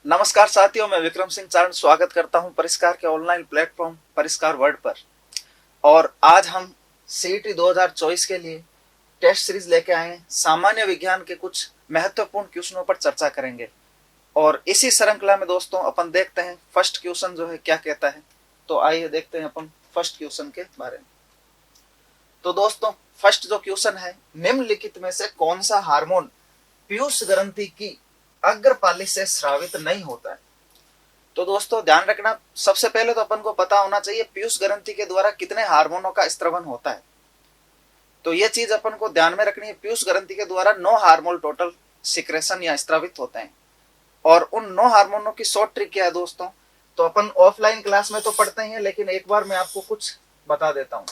नमस्कार साथियों, मैं विक्रम सिंह चारण स्वागत करता हूं परिष्कार के ऑनलाइन प्लेटफॉर्म परिष्कार वर्ल्ड पर। और आज हम सीईटी 2024 के लिए टेस्ट सीरीज लेके आए हैं। सामान्य विज्ञान के कुछ महत्वपूर्ण क्वेश्चनों पर चर्चा करेंगे और इसी श्रृंखला में दोस्तों अपन देखते हैं फर्स्ट क्वेश्चन जो है क्या कहता है। तो आइए देखते हैं अपन फर्स्ट क्वेश्चन के बारे में। तो दोस्तों फर्स्ट जो क्वेश्चन है, निम्नलिखित में से कौन सा हार्मोन पीयूष ग्रंथि की अग्रपाली से स्रावित नहीं होता है। तो दोस्तों ध्यान रखना, सबसे पहले तो अपन को पता होना चाहिए पीयूष ग्रंथि के द्वारा कितने हार्मोनों का स्त्रवन होता है। तो यह चीज अपन को ध्यान में रखनी है। पीयूष ग्रंथि के द्वारा 9 हार्मोन टोटल सिक्रेशन या स्त्रावित होते हैं और उन 9 हार्मोनों की शॉर्ट ट्रिक क्या है दोस्तों, तो अपन ऑफलाइन क्लास में तो पढ़ते ही हैं, लेकिन एक बार मैं आपको कुछ बता देता हूं।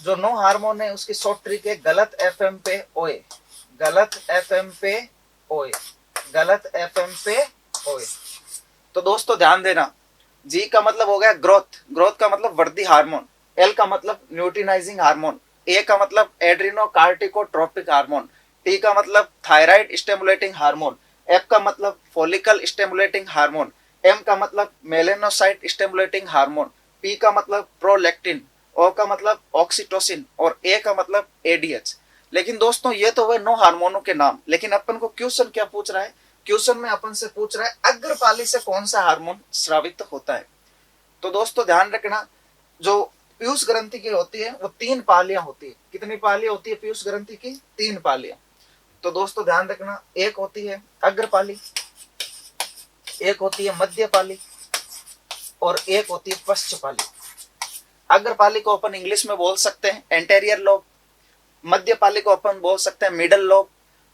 जो 9 हार्मोन है उसकी शॉर्ट ट्रिक है गलत एफएम पे ओए, गलत एफएम पे ओए, गलत एफएम पे ओए। तो दोस्तों ध्यान देना, जी का मतलब हो गया ग्रोथ, ग्रोथ का मतलब वृद्धि हार्मोन, एल का मतलब ल्यूटिनाइजिंग हार्मोन, ए का मतलब एड्रिनोकार्टिकोट्रोपिक हार्मोन, टी का मतलब थायराइड स्टिमुलेटिंग हार्मोन, एफ का मतलब फॉलिकल स्टिमुलेटिंग हार्मोन, एम का मतलब मेलेनोसाइट स्टिमुलेटिंग हार्मोन, पी का मतलब प्रोलैक्टिन, ओ का मतलब ऑक्सीटोसिन और ए का मतलब एडीएच। लेकिन दोस्तों ये तो हुए 9 हार्मोनों के नाम, लेकिन अपन को क्वेश्चन क्या पूछ रहा है, क्वेश्चन में अपन से पूछ रहा है अग्रपाली से कौन सा हार्मोन स्रावित होता है। तो दोस्तों ध्यान रखना, जो पीयूष ग्रंथि की होती है वो 3 पालियां होती है। कितनी पालियां होती है पीयूष ग्रंथि की? 3 पालियां। तो दोस्तों ध्यान रखना, एक होती है अग्रपाली, एक होती है मध्यपाली और एक होती है पश्चपाली। अग्रपाली को अपन इंग्लिश में बोल सकते हैं एंटेरियर लोब, मध्यपाली को अपन बोल सकते हैं मिडल लोब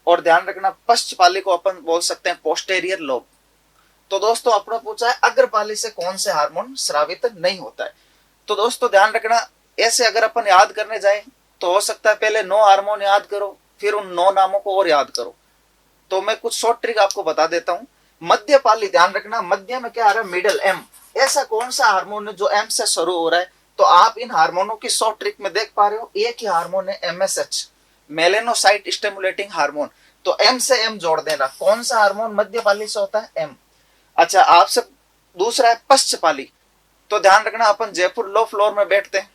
और ध्यान रखना पश्चपाली को अपन बोल सकते हैं पोस्टेरियर लोब। तो दोस्तों अपने पूछा है अग्रपाली से कौन से हार्मोन स्रावित नहीं होता है। तो दोस्तों ध्यान रखना, ऐसे अगर अपन याद करने जाए तो हो सकता है पहले 9 हार्मोन याद करो, फिर उन 9 नामों को और याद करो। तो मैं कुछ शॉर्ट ट्रिक आपको बता देता हूं। मध्यपाली, ध्यान रखना मध्य में क्या आ रहा है, मिडल, एम। ऐसा कौन सा हार्मोन है जो एम से शुरू हो रहा है? तो आप इन हार्मोनों की शॉर्ट ट्रिक में देख पा रहे हो, एक ही हार्मोन है एमएसएच, मेलेनोसाइट स्टिमुलेटिंग हार्मोन। तो एम से एम जोड़ देना, कौन सा हार्मोन मध्यपाली से होता है? एम। अच्छा, आपसे दूसरा है पश्चपाली। तो ध्यान रखना, अपन जयपुर लो फ्लोर में बैठते हैं,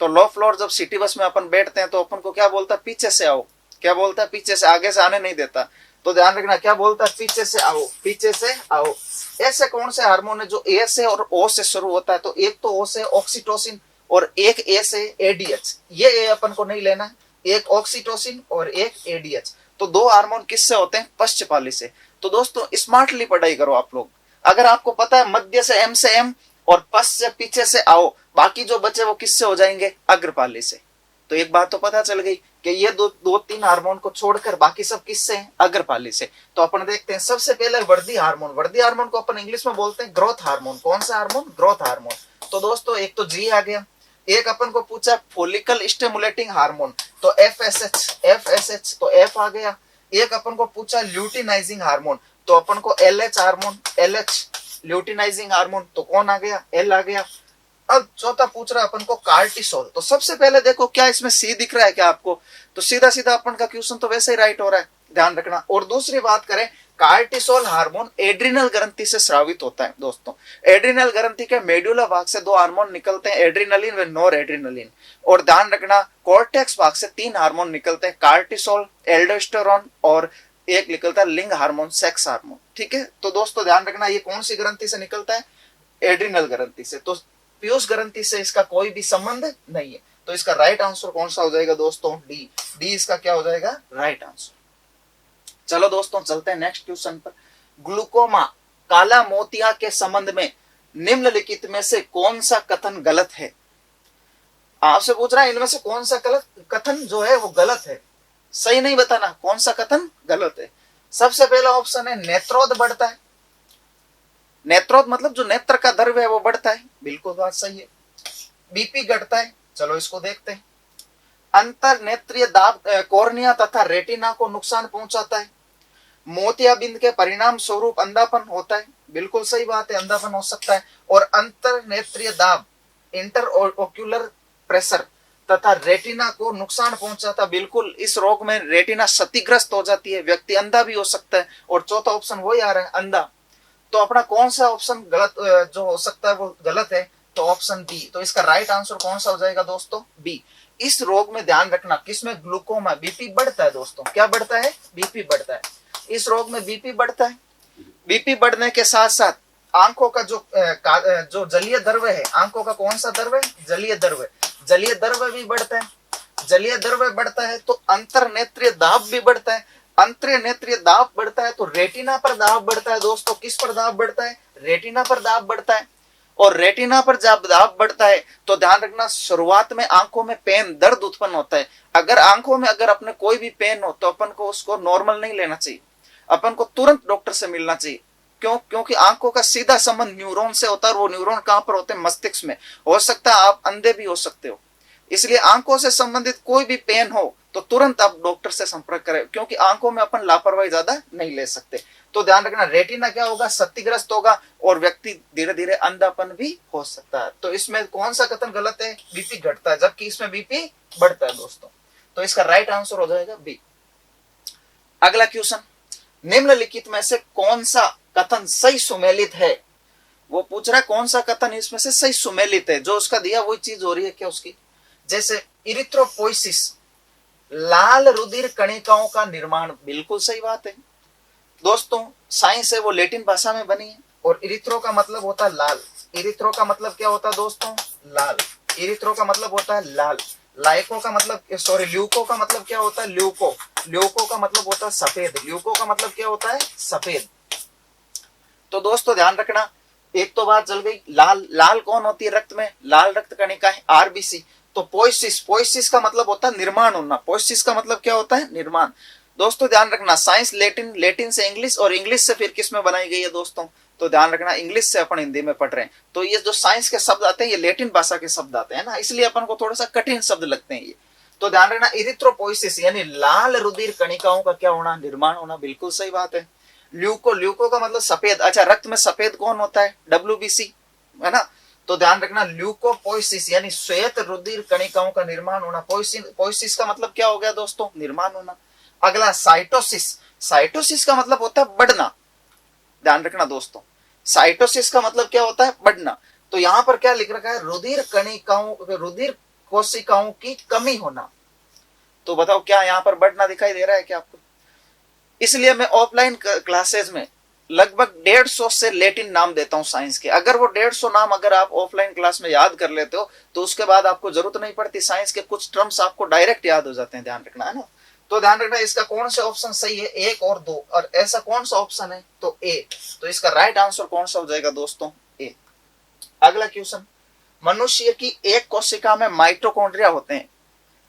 तो लो फ्लोर जब सिटी बस में अपन बैठते हैं तो अपन को क्या बोलता है? पीछे से आओ। क्या बोलता है? पीछे से, आगे से आने नहीं देता। तो ध्यान रखना क्या बोलता है? पीछे से आओ, पीछे से आओ। ऐसे कौन से हार्मोन है जो ए से और ओ से शुरू होता है? तो एक तो ओ से ऑक्सीटोसिन और एक ए से एडीएच। ये ए अपन को नहीं लेना, एक ऑक्सीटोसिन और एक एडीएच। तो 2 हार्मोन किससे होते हैं? पश्चपाली से। तो दोस्तों स्मार्टली पढ़ाई करो आप लोग। अगर आपको पता है मध्य से एम और पश्च से पीछे से आओ, बाकी जो बचे वो किससे हो जाएंगे? अग्रपाली से। तो एक बात तो पता चल गई कि ये दो 3 हार्मोन को छोड़कर बाकी सब किससे हैं? अग्रपाली से। तो अपन देखते हैं सबसे पहले वृद्धि हार्मोन। वृद्धि हार्मोन को अपन इंग्लिश में बोलते हैं ग्रोथ हार्मोन। कौन सा हार्मोन? Growth hormone. तो दोस्तों एक तो जी आ गया, एक अपन को पूछा फॉलिकल स्टिमुलेटिंग हार्मोन, तो एफएसएच तो एफ आ गया। एक अपन को पूछा ल्यूटिनाइजिंग हार्मोन, तो अपन को LH hormone, LH luteinizing hormone, तो कौन आ गया? एल आ गया। अब चौथा पूछ रहा है अपन को कार्टिसोल। तो सबसे पहले देखो क्या इसमें सी दिख रहा है क्या आपको? तो सीधा सीधा अपन का क्वेश्चन तो वैसे ही राइट हो रहा है, ध्यान रखना। और दूसरी बात करें, कार्टिसोल हार्मोन एड्रिनल ग्रंथि से स्रावित होता है। दोस्तों एड्रिनल ग्रंथि के मेडुला भाग से 2 हार्मोन निकलते हैं, एड्रिनलिन व नॉर एड्रिनलिन। और ध्यान रखना कॉर्टेक्स भाग से 3 हार्मोन निकलते हैं, कार्टिसोल, एल्डोस्टेरोन और एक निकलता है लिंग हार्मोन, सेक्स हार्मोन। ठीक है, तो दोस्तों ध्यान रखना ये कौन सी ग्रंथि से निकलता है? एड्रिनल ग्रंथि से। तो पीयूष ग्रंथि से इसका कोई भी संबंध नहीं है। तो इसका राइट आंसर कौन सा हो जाएगा दोस्तों? डी। डी इसका क्या हो जाएगा? Right answer. चलो दोस्तों चलते हैं नेक्स्ट क्वेश्चन पर। ग्लूकोमा, काला मोतिया के संबंध में निम्नलिखित में से कौन सा कथन गलत है? आपसे पूछ रहा है इनमें से कौन सा कथन जो है वो गलत है। सही नहीं बताना कौन सा कथन गलत है। सबसे पहला ऑप्शन है नेत्रोद बढ़ता है। नेत्रोद मतलब जो नेत्र का द्रव्य है वो बढ़ता है, बिल्कुल बात सही है। बीपी घटता है, चलो इसको देखते हैं। अंतर नेत्रीय दाब कॉर्निया तथा रेटिना को नुकसान पहुंचाता है। मोतियाबिंद के परिणाम स्वरूप अंधापन होता है, बिल्कुल सही बात है, अंधापन हो सकता है। और अंतर नेत्रीय दाब, इंटर ओक्यूलर प्रेशर तथा रेटिना को नुकसान पहुंचाता, बिल्कुल इस रोग में रेटिना क्षतिग्रस्त हो जाती है, व्यक्ति अंधा भी हो सकता है। और चौथा ऑप्शन वही आ रहा है, अंधा। तो अपना कौन सा ऑप्शन गलत जो हो सकता है वो गलत है, तो ऑप्शन बी। तो इसका राइट आंसर कौन सा हो जाएगा दोस्तों, बी। इस रोग में ध्यान रखना, किसमें, ग्लूकोमा, बीपी बढ़ता है दोस्तों, क्या बढ़ता है, बीपी बढ़ता है। इस रोग में बीपी बढ़ता है। बीपी बढ़ने के साथ साथ आंखों का जो जलीय द्रव्य है, आंखों का कौन सा द्रव्य, जलीय द्रव्य, जलीय द्रव्य भी बढ़ता है। जलीय द्रव्य बढ़ता है तो अंतरनेत्रीय दाब भी बढ़ता है। अंतरनेत्रीय दाब बढ़ता है तो रेटिना पर दाब बढ़ता है दोस्तों। किस पर दाब बढ़ता है, रेटिना पर दाब बढ़ता है। और रेटिना पर जब दाब बढ़ता है तो ध्यान रखना, शुरुआत में आंखों में पेन, दर्द उत्पन्न होता है। अगर आंखों में अगर अपने कोई भी पेन हो तो अपन को उसको नॉर्मल नहीं लेना चाहिए, अपन को तुरंत डॉक्टर से मिलना चाहिए। क्यों, क्योंकि आंखों का सीधा संबंध न्यूरॉन से होता है, और वो न्यूरॉन कहां पर होते हैं, मस्तिष्क में। हो सकता है आप अंधे भी हो सकते हो, इसलिए आंखों से संबंधित कोई भी पेन हो तो तुरंत आप डॉक्टर से संपर्क करें, क्योंकि आंखों में अपन लापरवाही ज्यादा नहीं ले सकते। तो ध्यान रखना, रेटिना क्या होगा, क्षतिग्रस्त होगा और व्यक्ति धीरे धीरे अंधापन भी हो सकता है। तो इसमें कौन सा कथन गलत है, बीपी घटता है, जबकि इसमें बीपी बढ़ता है दोस्तों। तो इसका राइट आंसर हो जाएगा बी। अगला क्वेश्चन, निम्नलिखित में से कौन सा कथन सही सुमेलित है। वो पूछ रहा है कौन सा कथन इसमें से सही सुमेलित है, जो उसका दिया वही चीज हो रही है क्या उसकी। जैसे इरिथ्रोपोइसिस, लाल रुधिर कणिकाओं का निर्माण, बिल्कुल सही बात है दोस्तों। साइंस है वो लैटिन भाषा में बनी है, और इरिथ्रो का मतलब होता है लाल। इरिथ्रो का मतलब क्या होता है दोस्तों, लाल। इरिथ्रो का मतलब होता है लाल। लाइको का मतलब, सॉरी, ल्यूको का मतलब क्या होता है, ल्यूको। ल्यूको का मतलब होता है सफेद। ल्यूको का मतलब क्या होता है, सफेद। तो दोस्तों ध्यान रखना, एक तो बात चल गई, लाल। लाल कौन होती है रक्त में, लाल रक्त कणिकाएं, आरबीसी। तो पोइसिस, पोइसिस का मतलब होता है निर्माण होना। पोइसिस का मतलब क्या होता है, निर्माण। दोस्तों ध्यान रखना, साइंस लैटिन, लैटिन से इंग्लिश, और इंग्लिश से फिर किस में बनाई गई है दोस्तों, तो ध्यान रखना, इंग्लिश से अपन हिंदी में पढ़ रहे हैं। तो ये जो साइंस के शब्द आते हैं ये लैटिन भाषा के शब्द आते हैं ना, इसलिए अपन को थोड़ा सा कठिन शब्द लगते हैं ये। तो ध्यान रखना, इरिथ्रोपोइसिस यानी लाल रुधिर कणिकाओं का क्या होना, निर्माण होना, बिल्कुल सही बात है। ल्यूको, ल्यूको का मतलब सफेद। अच्छा, रक्त में सफेद कौन होता है, डब्ल्यूबीसी, है ना। तो ध्यान रखना, ल्यूकोपोइसिस यानी श्वेत रुधिर कणिकाओं का निर्माण होना। पोइसिस का मतलब क्या हो गया दोस्तों, निर्माण होना। अगला साइटोसिस। साइटोसिस का मतलब होता है बढ़ना। ध्यान रखना दोस्तों, साइटोसिस का मतलब क्या होता है, बढ़ना। तो यहां पर क्या लिख रखा है, रुधिर कणिकाओं, रुधिर कोशिकाओं की कमी होना। तो बताओ क्या यहां पर बढ़ना दिखाई दे रहा है क्या आपको। इसलिए मैं ऑफलाइन क्लासेस में लगभग 150 से लैटिन नाम देता हूं साइंस के। अगर वो 150 नाम अगर आप ऑफलाइन क्लास में याद कर लेते हो तो उसके बाद आपको जरूरत नहीं पड़ती, साइंस के कुछ टर्म्स आपको डायरेक्ट याद हो जाते हैं। ध्यान रखना, है ना। तो ध्यान रखना, इसका कौन सा ऑप्शन सही है, एक और दो, और ऐसा कौन सा ऑप्शन है, तो ए। तो इसका राइट आंसर कौन सा हो जाएगा दोस्तों, ए। अगला क्वेश्चन, मनुष्य की एक कोशिका में माइटोकॉन्ड्रिया होते हैं।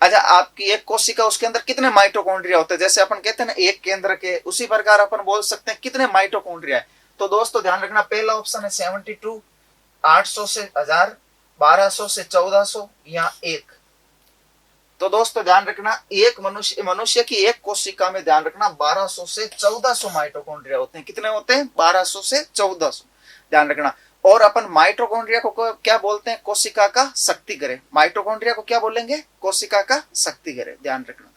अच्छा, आपकी एक कोशिका, उसके अंदर कितने माइटोकॉन्ड्रिया होते हैं, जैसे अपन कहते हैं ना एक केंद्र के, उसी प्रकार अपन बोल सकते हैं कितने माइटोकॉन्ड्रिया है। तो दोस्तों ध्यान रखना, पहला ऑप्शन है 72, 800 से 1000, 1200 से 1400 या 1। तो दोस्तों ध्यान रखना, एक मनुष्य की एक कोशिका में ध्यान रखना 1200 से 1400 माइटोकॉन्ड्रिया होते हैं। कितने होते हैं, 1200 से 1400। ध्यान रखना। और अपन माइटोकॉन्ड्रिया को क्या बोलते हैं, कोशिका का शक्ति ग्रह। माइटोकॉन्ड्रिया को क्या बोलेंगे, कोशिका का शक्ति ग्रह। ध्यान रखना,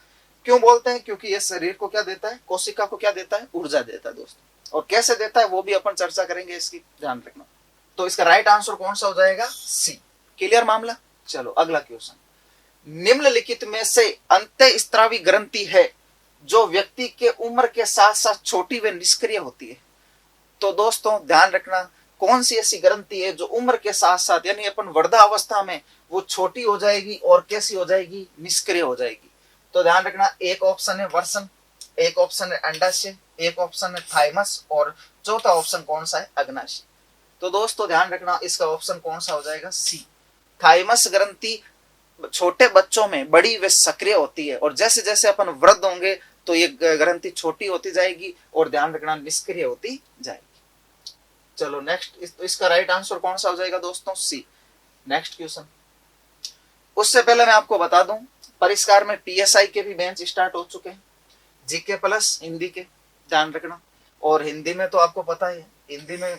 क्यों बोलते हैं, क्योंकि ये शरीर को क्या देता है, कोशिका को क्या देता है, ऊर्जा देता है दोस्तों। और कैसे देता है वो भी अपन चर्चा करेंगे इसकी, ध्यान रखना। तो इसका राइट आंसर कौन सा हो जाएगा, सी। क्लियर मामला। चलो अगला क्वेश्चन, निम्नलिखित में से अंतःस्त्रावी ग्रंथि है जो व्यक्ति के उम्र के साथ साथ छोटी व निष्क्रिय होती है। तो दोस्तों ध्यान रखना, कौन सी ऐसी ग्रंथि है जो उम्र के साथ साथ यानी अपन वृद्धावस्था में वो छोटी हो जाएगी और कैसी हो जाएगी, निष्क्रिय हो जाएगी। तो ध्यान रखना, एक ऑप्शन है वर्सन, एक ऑप्शन है अंडाशय, एक ऑप्शन है थाइमस, और चौथा ऑप्शन कौन सा है, अग्नाशय। तो दोस्तों ध्यान रखना, इसका ऑप्शन कौन सा हो जाएगा, सी। थाइमस ग्रंथि छोटे बच्चों में बड़ी व सक्रिय होती है, और जैसे जैसे अपन वृद्ध होंगे तो ये ग्रंथि छोटी होती जाएगी और ध्यान रखना निष्क्रिय होती जाएगी। चलो नेक्स्ट, तो इसका राइट आंसर कौन सा हो जाएगा दोस्तों, सी। नेक्स्ट क्वेश्चन, उससे पहले मैं आपको बता दूं, परिष्कार में पीएसआई के भी बेंच स्टार्ट हो चुके हैं, जीके प्लस हिंदी के। ध्यान रखना, और हिंदी में तो आपको पता ही है,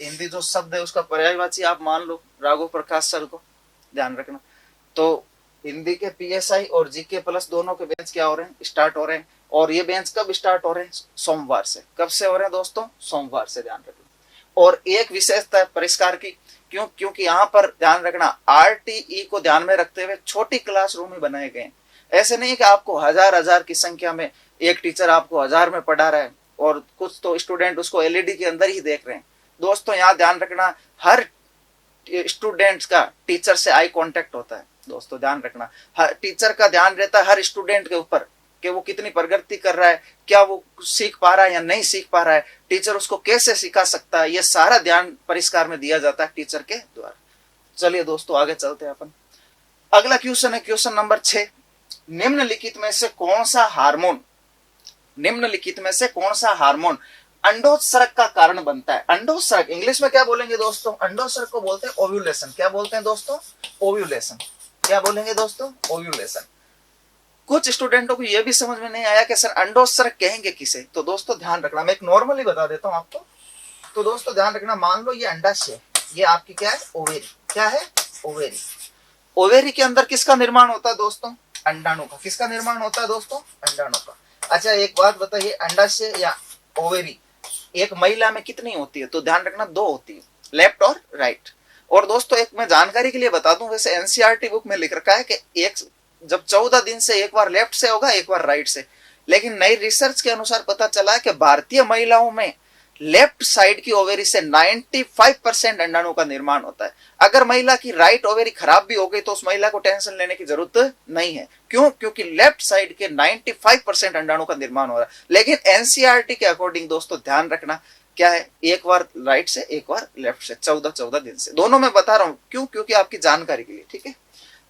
हिंदी जो शब्द है उसका पर्यायवाची आप मान लो राघव प्रकाश सर को। ध्यान रखना, तो हिंदी के पीएसआई और जीके प्लस दोनों के बेंच क्या हो रहे हैं, स्टार्ट हो रहे हैं। और ये बेंच कब स्टार्ट हो रहे हैं, सोमवार से। कब से हो रहे हैं दोस्तों, सोमवार से। ध्यान रखना, और एक विशेषता है परिष्कार की, क्योंकि यहाँ पर ध्यान रखना आरटीई को ध्यान में रखते हुए छोटी क्लासरूम ही बनाए गए। ऐसे नहीं कि आपको हजार हजार की संख्या में एक टीचर आपको 1000 में पढ़ा रहा है और कुछ तो स्टूडेंट उसको एलईडी के अंदर ही देख रहे हैं। दोस्तों यहाँ ध्यान रखना हर स्टूडेंट्स का टीचर से आई कांटेक्ट होता है। दोस्तों ध्यान रखना हर टीचर का ध्यान रहता है हर स्टूडेंट के ऊपर कि वो कितनी प्रगति कर रहा है, क्या वो सीख पा रहा है या नहीं सीख पा रहा है, टीचर उसको कैसे सिखा सकता है, ये सारा ध्यान परिष्कार में दिया जाता है टीचर के द्वारा। चलिए दोस्तों आगे चलते हैं अपन। अगला क्वेश्चन है क्वेश्चन नंबर 6। निम्नलिखित में से कौन सा हार्मोन अंडोत्सर्ग का कारण बनता है? अंडोत्सर्ग इंग्लिश में क्या बोलेंगे दोस्तों? अंडोत्सर्ग को बोलते हैं ओव्यूलेशन। क्या बोलते हैं दोस्तों? ओव्यूलेशन। क्या बोलेंगे दोस्तों? ओव्यूलेशन। कुछ स्टूडेंटों को यह भी समझ में नहीं आया कि सर अंडोत्सर्ग कहेंगे किसे। तो दोस्तों ध्यान रखना, मैं एक नॉर्मली बता देता हूं आपको। तो दोस्तों ध्यान रखना, मान लो ये अंडाशय, ये आपकी क्या है? ओवेरी। क्या है? ओवेरी। ओवेरी के अंदर किसका निर्माण होता है दोस्तों? अंडाणु का। किसका निर्माण होता है दोस्तों? अंडाणु का। अच्छा एक बात बताइए, अंडाशय या ओवेरी एक महिला में कितनी होती है? तो ध्यान रखना 2 होती है, लेफ्ट और राइट। और दोस्तों एक मैं जानकारी के लिए बता दूं, वैसे एनसीईआरटी बुक में लिख रखा है कि एक जब 14 दिन से एक बार लेफ्ट से होगा एक बार राइट से, लेकिन नई रिसर्च के अनुसार पता चला है कि भारतीय महिलाओं में लेफ्ट साइड की ओवेरी से 95% अंडाणु का निर्माण होता है। अगर महिला की राइट ओवेरी खराब भी हो गई तो उस महिला को टेंशन लेने की जरूरत नहीं है। क्यों? क्योंकि लेफ्ट साइड के 95% अंडाणु का निर्माण हो रहा है। लेकिन एनसीईआरटी के अकॉर्डिंग दोस्तों ध्यान रखना क्या है, एक बार राइट से एक बार लेफ्ट से, 14 दिन से। दोनों में बता रहा हूं क्यों? क्योंकि आपकी जानकारी के लिए, ठीक है।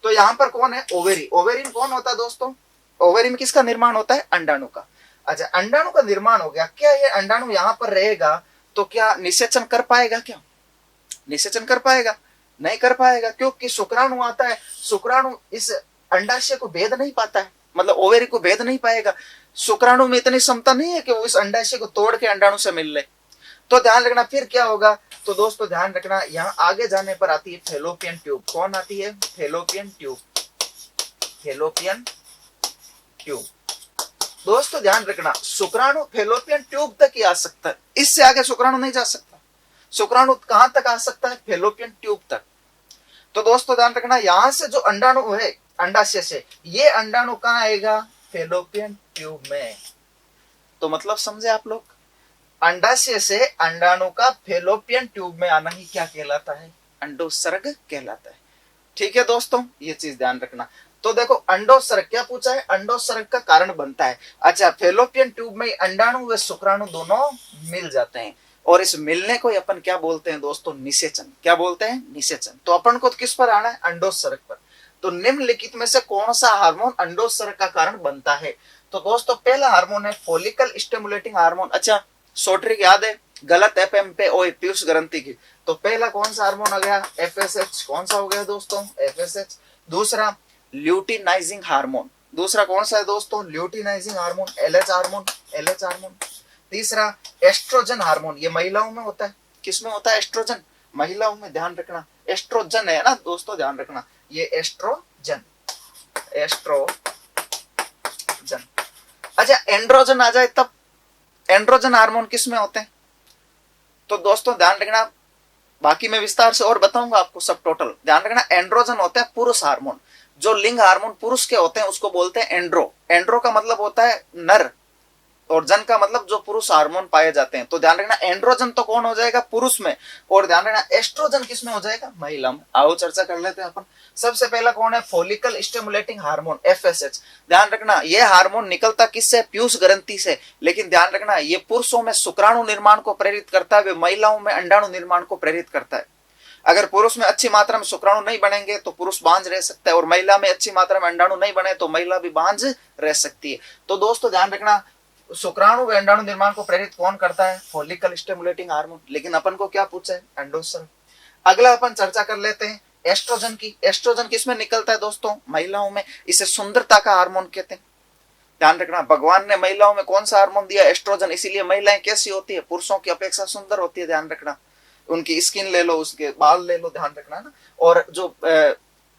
तो यहां पर कौन है? ओवेरी। ओवेरी में कौन होता है दोस्तों? ओवेरी में किसका निर्माण होता है? अंडाणु का। अच्छा अंडाणु का निर्माण हो गया, क्या ये अंडाणु यहां पर रहेगा तो क्या निषेचन कर पाएगा? क्या निषेचन कर पाएगा? नहीं कर पाएगा, क्योंकि शुक्राणु आता है, शुक्राणु इस अंडाशय को भेद नहीं पाता है, मतलब ओवेरी को भेद नहीं पाएगा। शुक्राणु में इतनी क्षमता नहीं है कि वो इस अंडाशय को तोड़ के अंडाणु से मिल ले। तो ध्यान रखना फिर क्या होगा? तो दोस्तों ध्यान रखना यहाँ आगे जाने पर आती है फैलोपियन ट्यूब। कौन आती है? Fallopian tube. Fallopian tube. दोस्तों ध्यान रखना शुक्राणु फैलोपियन ट्यूब तक ही आ सकता है, इससे आगे शुक्राणु नहीं जा सकता। शुक्राणु कहां तक आ सकता है? फैलोपियन ट्यूब तक। तो दोस्तों ध्यान रखना यहां से जो अंडाणु है अंडाशय से, ये अंडाणु कहां आएगा? फैलोपियन ट्यूब में। तो मतलब समझे आप लोग, अंडाशय से अंडाणु का फैलोपियन ट्यूब में आना ही क्या कहलाता है? अंडोत्सर्ग कहलाता है। ठीक है दोस्तों, ये चीज ध्यान रखना। तो देखो अंडोत्सर्ग क्या पूछा है? अंडोत्सर्ग का कारण बनता है। अच्छा फैलोपियन ट्यूब में अंडाणु व शुक्राणु दोनों मिल जाते हैं, और इस मिलने को अपन क्या बोलते हैं दोस्तों? निषेचन। क्या बोलते हैं? निषेचन। तो अपन को किस पर आना है? अंडोत्सर्ग पर। तो निम्नलिखित में से कौन सा हार्मोन अंडोत्सर्ग का कारण बनता है? तो दोस्तों पहला हार्मोन है फॉलिकल स्टिमुलेटिंग हार्मोन। अच्छा शॉर्ट ट्रिक याद है? गलत एफएम पे ओए पीयूष ग्रंथि की। तो पहला कौन सा हार्मोन आ गया? एफएसएच। कौन सा हो गया दोस्तों? एफएसएच। दूसरा ल्यूटिनाइजिंग हार्मोन। दूसरा कौन सा है दोस्तों? Luteinizing hormone, LH hormone. LH hormone. तीसरा एस्ट्रोजन हार्मोन, ये महिलाओं में होता है। किसमें होता है? एस्ट्रोजन, महिलाओं में। ध्यान रखना एस्ट्रोजन है ना दोस्तों, ध्यान रखना ये एस्ट्रोजन। एस्ट्रोजन। अच्छा एंड्रोजन आ जाए तब? एंड्रोजन हार्मोन किसमें होते हैं? तो दोस्तों ध्यान रखना, बाकी मैं विस्तार से और बताऊंगा आपको सब टोटल। ध्यान रखना एंड्रोजन होते हैं पुरुष हार्मोन। जो लिंग हार्मोन पुरुष के होते हैं उसको बोलते हैं एंड्रो। एंड्रो का मतलब होता है नर, और जन का मतलब जो पुरुष हार्मोन पाए जाते हैं। तो ध्यान रखना एंड्रोजन तो कौन हो जाएगा? पुरुष में। और ध्यान रखना एस्ट्रोजन किसमें हो जाएगा? महिला में। आओ चर्चा कर लेते हैं अपन। सबसे पहला कौन है? Follicle stimulating hormone, FSH. ध्यान रखना ये हार्मोन निकलता किससे? पीयूष ग्रंथि से। लेकिन ध्यान रखना ये पुरुषों में शुक्राणु निर्माण को प्रेरित करता है, महिलाओं में अंडाणु निर्माण को प्रेरित करता है। अगर पुरुष में अच्छी मात्रा में शुक्राणु नहीं बनेंगे तो पुरुष बांझ रह सकता है, और महिला में अच्छी मात्रा में अंडाणु नहीं बने तो महिला भी बांझ रह सकती है। तो दोस्तों ध्यान रखना शुक्राणु व अंडाणु निर्माण को प्रेरित कौन करता है? Follicle stimulating hormone. लेकिन अपन को क्या पूछा है? अंडोत्सर्ग। अगला अपन चर्चा कर लेते हैं एस्ट्रोजन की। एस्ट्रोजन किसमें निकलता है दोस्तों? महिलाओं में। इसे सुंदरता का हार्मोन कहते हैं। ध्यान रखना भगवान ने महिलाओं में कौन सा हार्मोन दिया? एस्ट्रोजन। इसीलिए महिलाएं कैसी होती है? पुरुषों की अपेक्षा सुंदर होती है। ध्यान रखना उनकी स्किन ले लो, उसके बाल ले लो, ध्यान रखना ना। और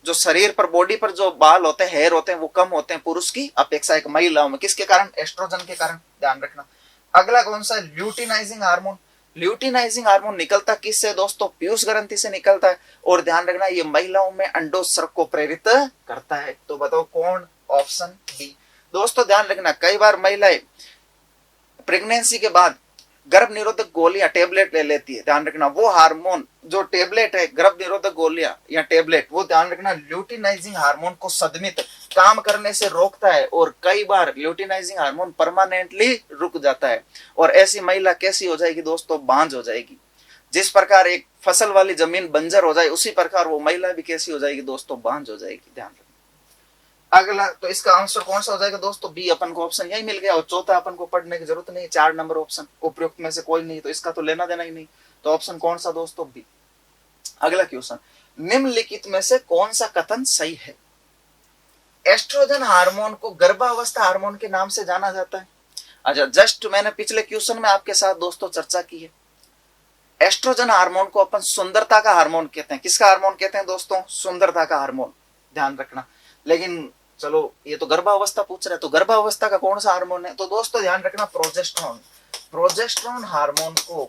जो शरीर पर, बॉडी पर जो बाल होते हैं, हेयर होते हैं, वो कम होते हैं पुरुष की अपेक्षा एक महिलाओं में। किसके कारण? एस्ट्रोजन के कारण। ध्यान रखना। अगला कौन सा? Luteinizing hormone. ल्यूटिनाइजिंग हार्मोन निकलता किससे दोस्तों? पीयूष ग्रंथि से निकलता है। और ध्यान रखना ये महिलाओं में अंडोत्सर्ग को प्रेरित करता है। तो बताओ कौन? Option B. दोस्तों ध्यान रखना, कई बार महिलाएं प्रेगनेंसी के बाद गर्भ निरोधक गोलियां टेबलेट ले लेती है। ध्यान रखना वो हार्मोन जो टेबलेट है, गर्भ निरोधक गोलियां या टेबलेट, वो ध्यान रखना ल्यूटिनाइजिंग हार्मोन को सदमित काम करने से रोकता है। और कई बार ल्यूटिनाइजिंग हार्मोन परमानेंटली रुक जाता है। और ऐसी महिला कैसी हो जाएगी दोस्तों? बांझ हो जाएगी। जिस प्रकार एक फसल वाली जमीन बंजर हो जाए, उसी प्रकार वो महिला भी कैसी हो जाएगी दोस्तों? बांझ हो जाएगी। ध्यान रखना। अगला, तो इसका आंसर कौन सा हो जाएगा दोस्तों? बी। अपन को ऑप्शन यही मिल गया। और चौथा अपन को पढ़ने की जरूरत नहीं, 4 नंबर ऑप्शन उपयुक्त में से कोई नहीं, तो इसका तो लेना देना ही नहीं। तो ऑप्शन कौन सा दोस्तों? बी। अगला क्वेश्चन, निम्नलिखित में से कौन सा कथन सही है? एस्ट्रोजन हार्मोन को गर्भावस्था हार्मोन के नाम से जाना जाता है। अच्छा, जस्ट मैंने पिछले क्वेश्चन में आपके साथ दोस्तों चर्चा की है। एस्ट्रोजन हार्मोन को अपन सुंदरता का हार्मोन कहते हैं। किसका हार्मोन कहते हैं दोस्तों? सुंदरता का हार्मोन। ध्यान रखना। लेकिन चलो, ये तो गर्भावस्था पूछ रहा है, तो गर्भावस्था का कौन सा हार्मोन है? तो दोस्तों ध्यान रखना, प्रोजेस्टेरोन। प्रोजेस्टेरोन हार्मोन को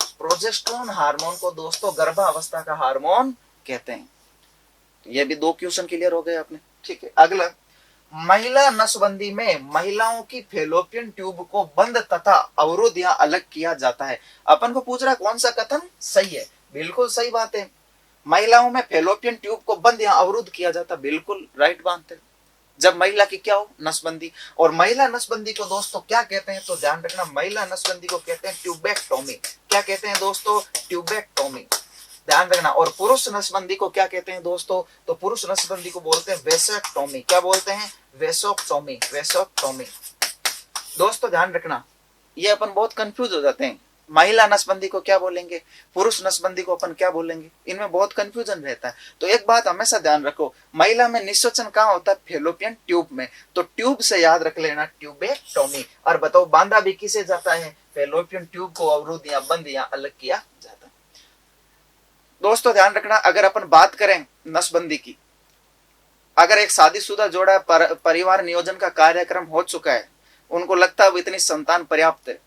प्रोजेस्टेरोन हार्मोन को दोस्तों गर्भावस्था का हार्मोन कहते हैं। ये भी 2 क्वेश्चन क्लियर हो गए अपने। ठीक है। अगला, महिला नसबंदी में महिलाओं की फेलोपियन ट्यूब को बंद तथा अवरुद्ध या अलग किया जाता है। अपन को पूछ रहा है कौन सा कथन सही है? बिल्कुल सही बात है। महिलाओं में फेलोपियन ट्यूब को बंद या अवरुद्ध किया जाता, बिल्कुल राइट बात है। जब महिला की क्या हो? नसबंदी। और महिला नसबंदी को दोस्तों क्या कहते हैं? तो ध्यान रखना, महिला नसबंदी को कहते हैं ट्यूबेक्टोमी। क्या कहते हैं दोस्तों? ट्यूबेक्टोमी। ध्यान रखना। और पुरुष नसबंदी को क्या कहते हैं दोस्तों? तो पुरुष नसबंदी को बोलते हैं वेसोक्टोमी। क्या बोलते हैं? वेसोक्टोमी। वेसोक्टोमी। दोस्तों ध्यान रखना, ये अपन बहुत कंफ्यूज हो जाते हैं। महिला नसबंदी को क्या बोलेंगे, पुरुष नसबंदी को अपन क्या बोलेंगे, इनमें बहुत कंफ्यूजन रहता है। तो एक बात हमेशा ध्यान रखो, महिला में निषेचन कहाँ होता है? फेलोपियन ट्यूब में। तो ट्यूब से याद रख लेना, ट्यूबेक्टोमी। और बताओ बांधा भी किसे जाता है? फेलोपियन ट्यूब को अवरुद्ध या बंद या अलग किया जाता है। दोस्तों ध्यान रखना, अगर अपन बात करें नसबंदी की, अगर एक शादीशुदा जोड़ा परिवार नियोजन का कार्यक्रम हो चुका है, उनको लगता है इतनी संतान पर्याप्त है,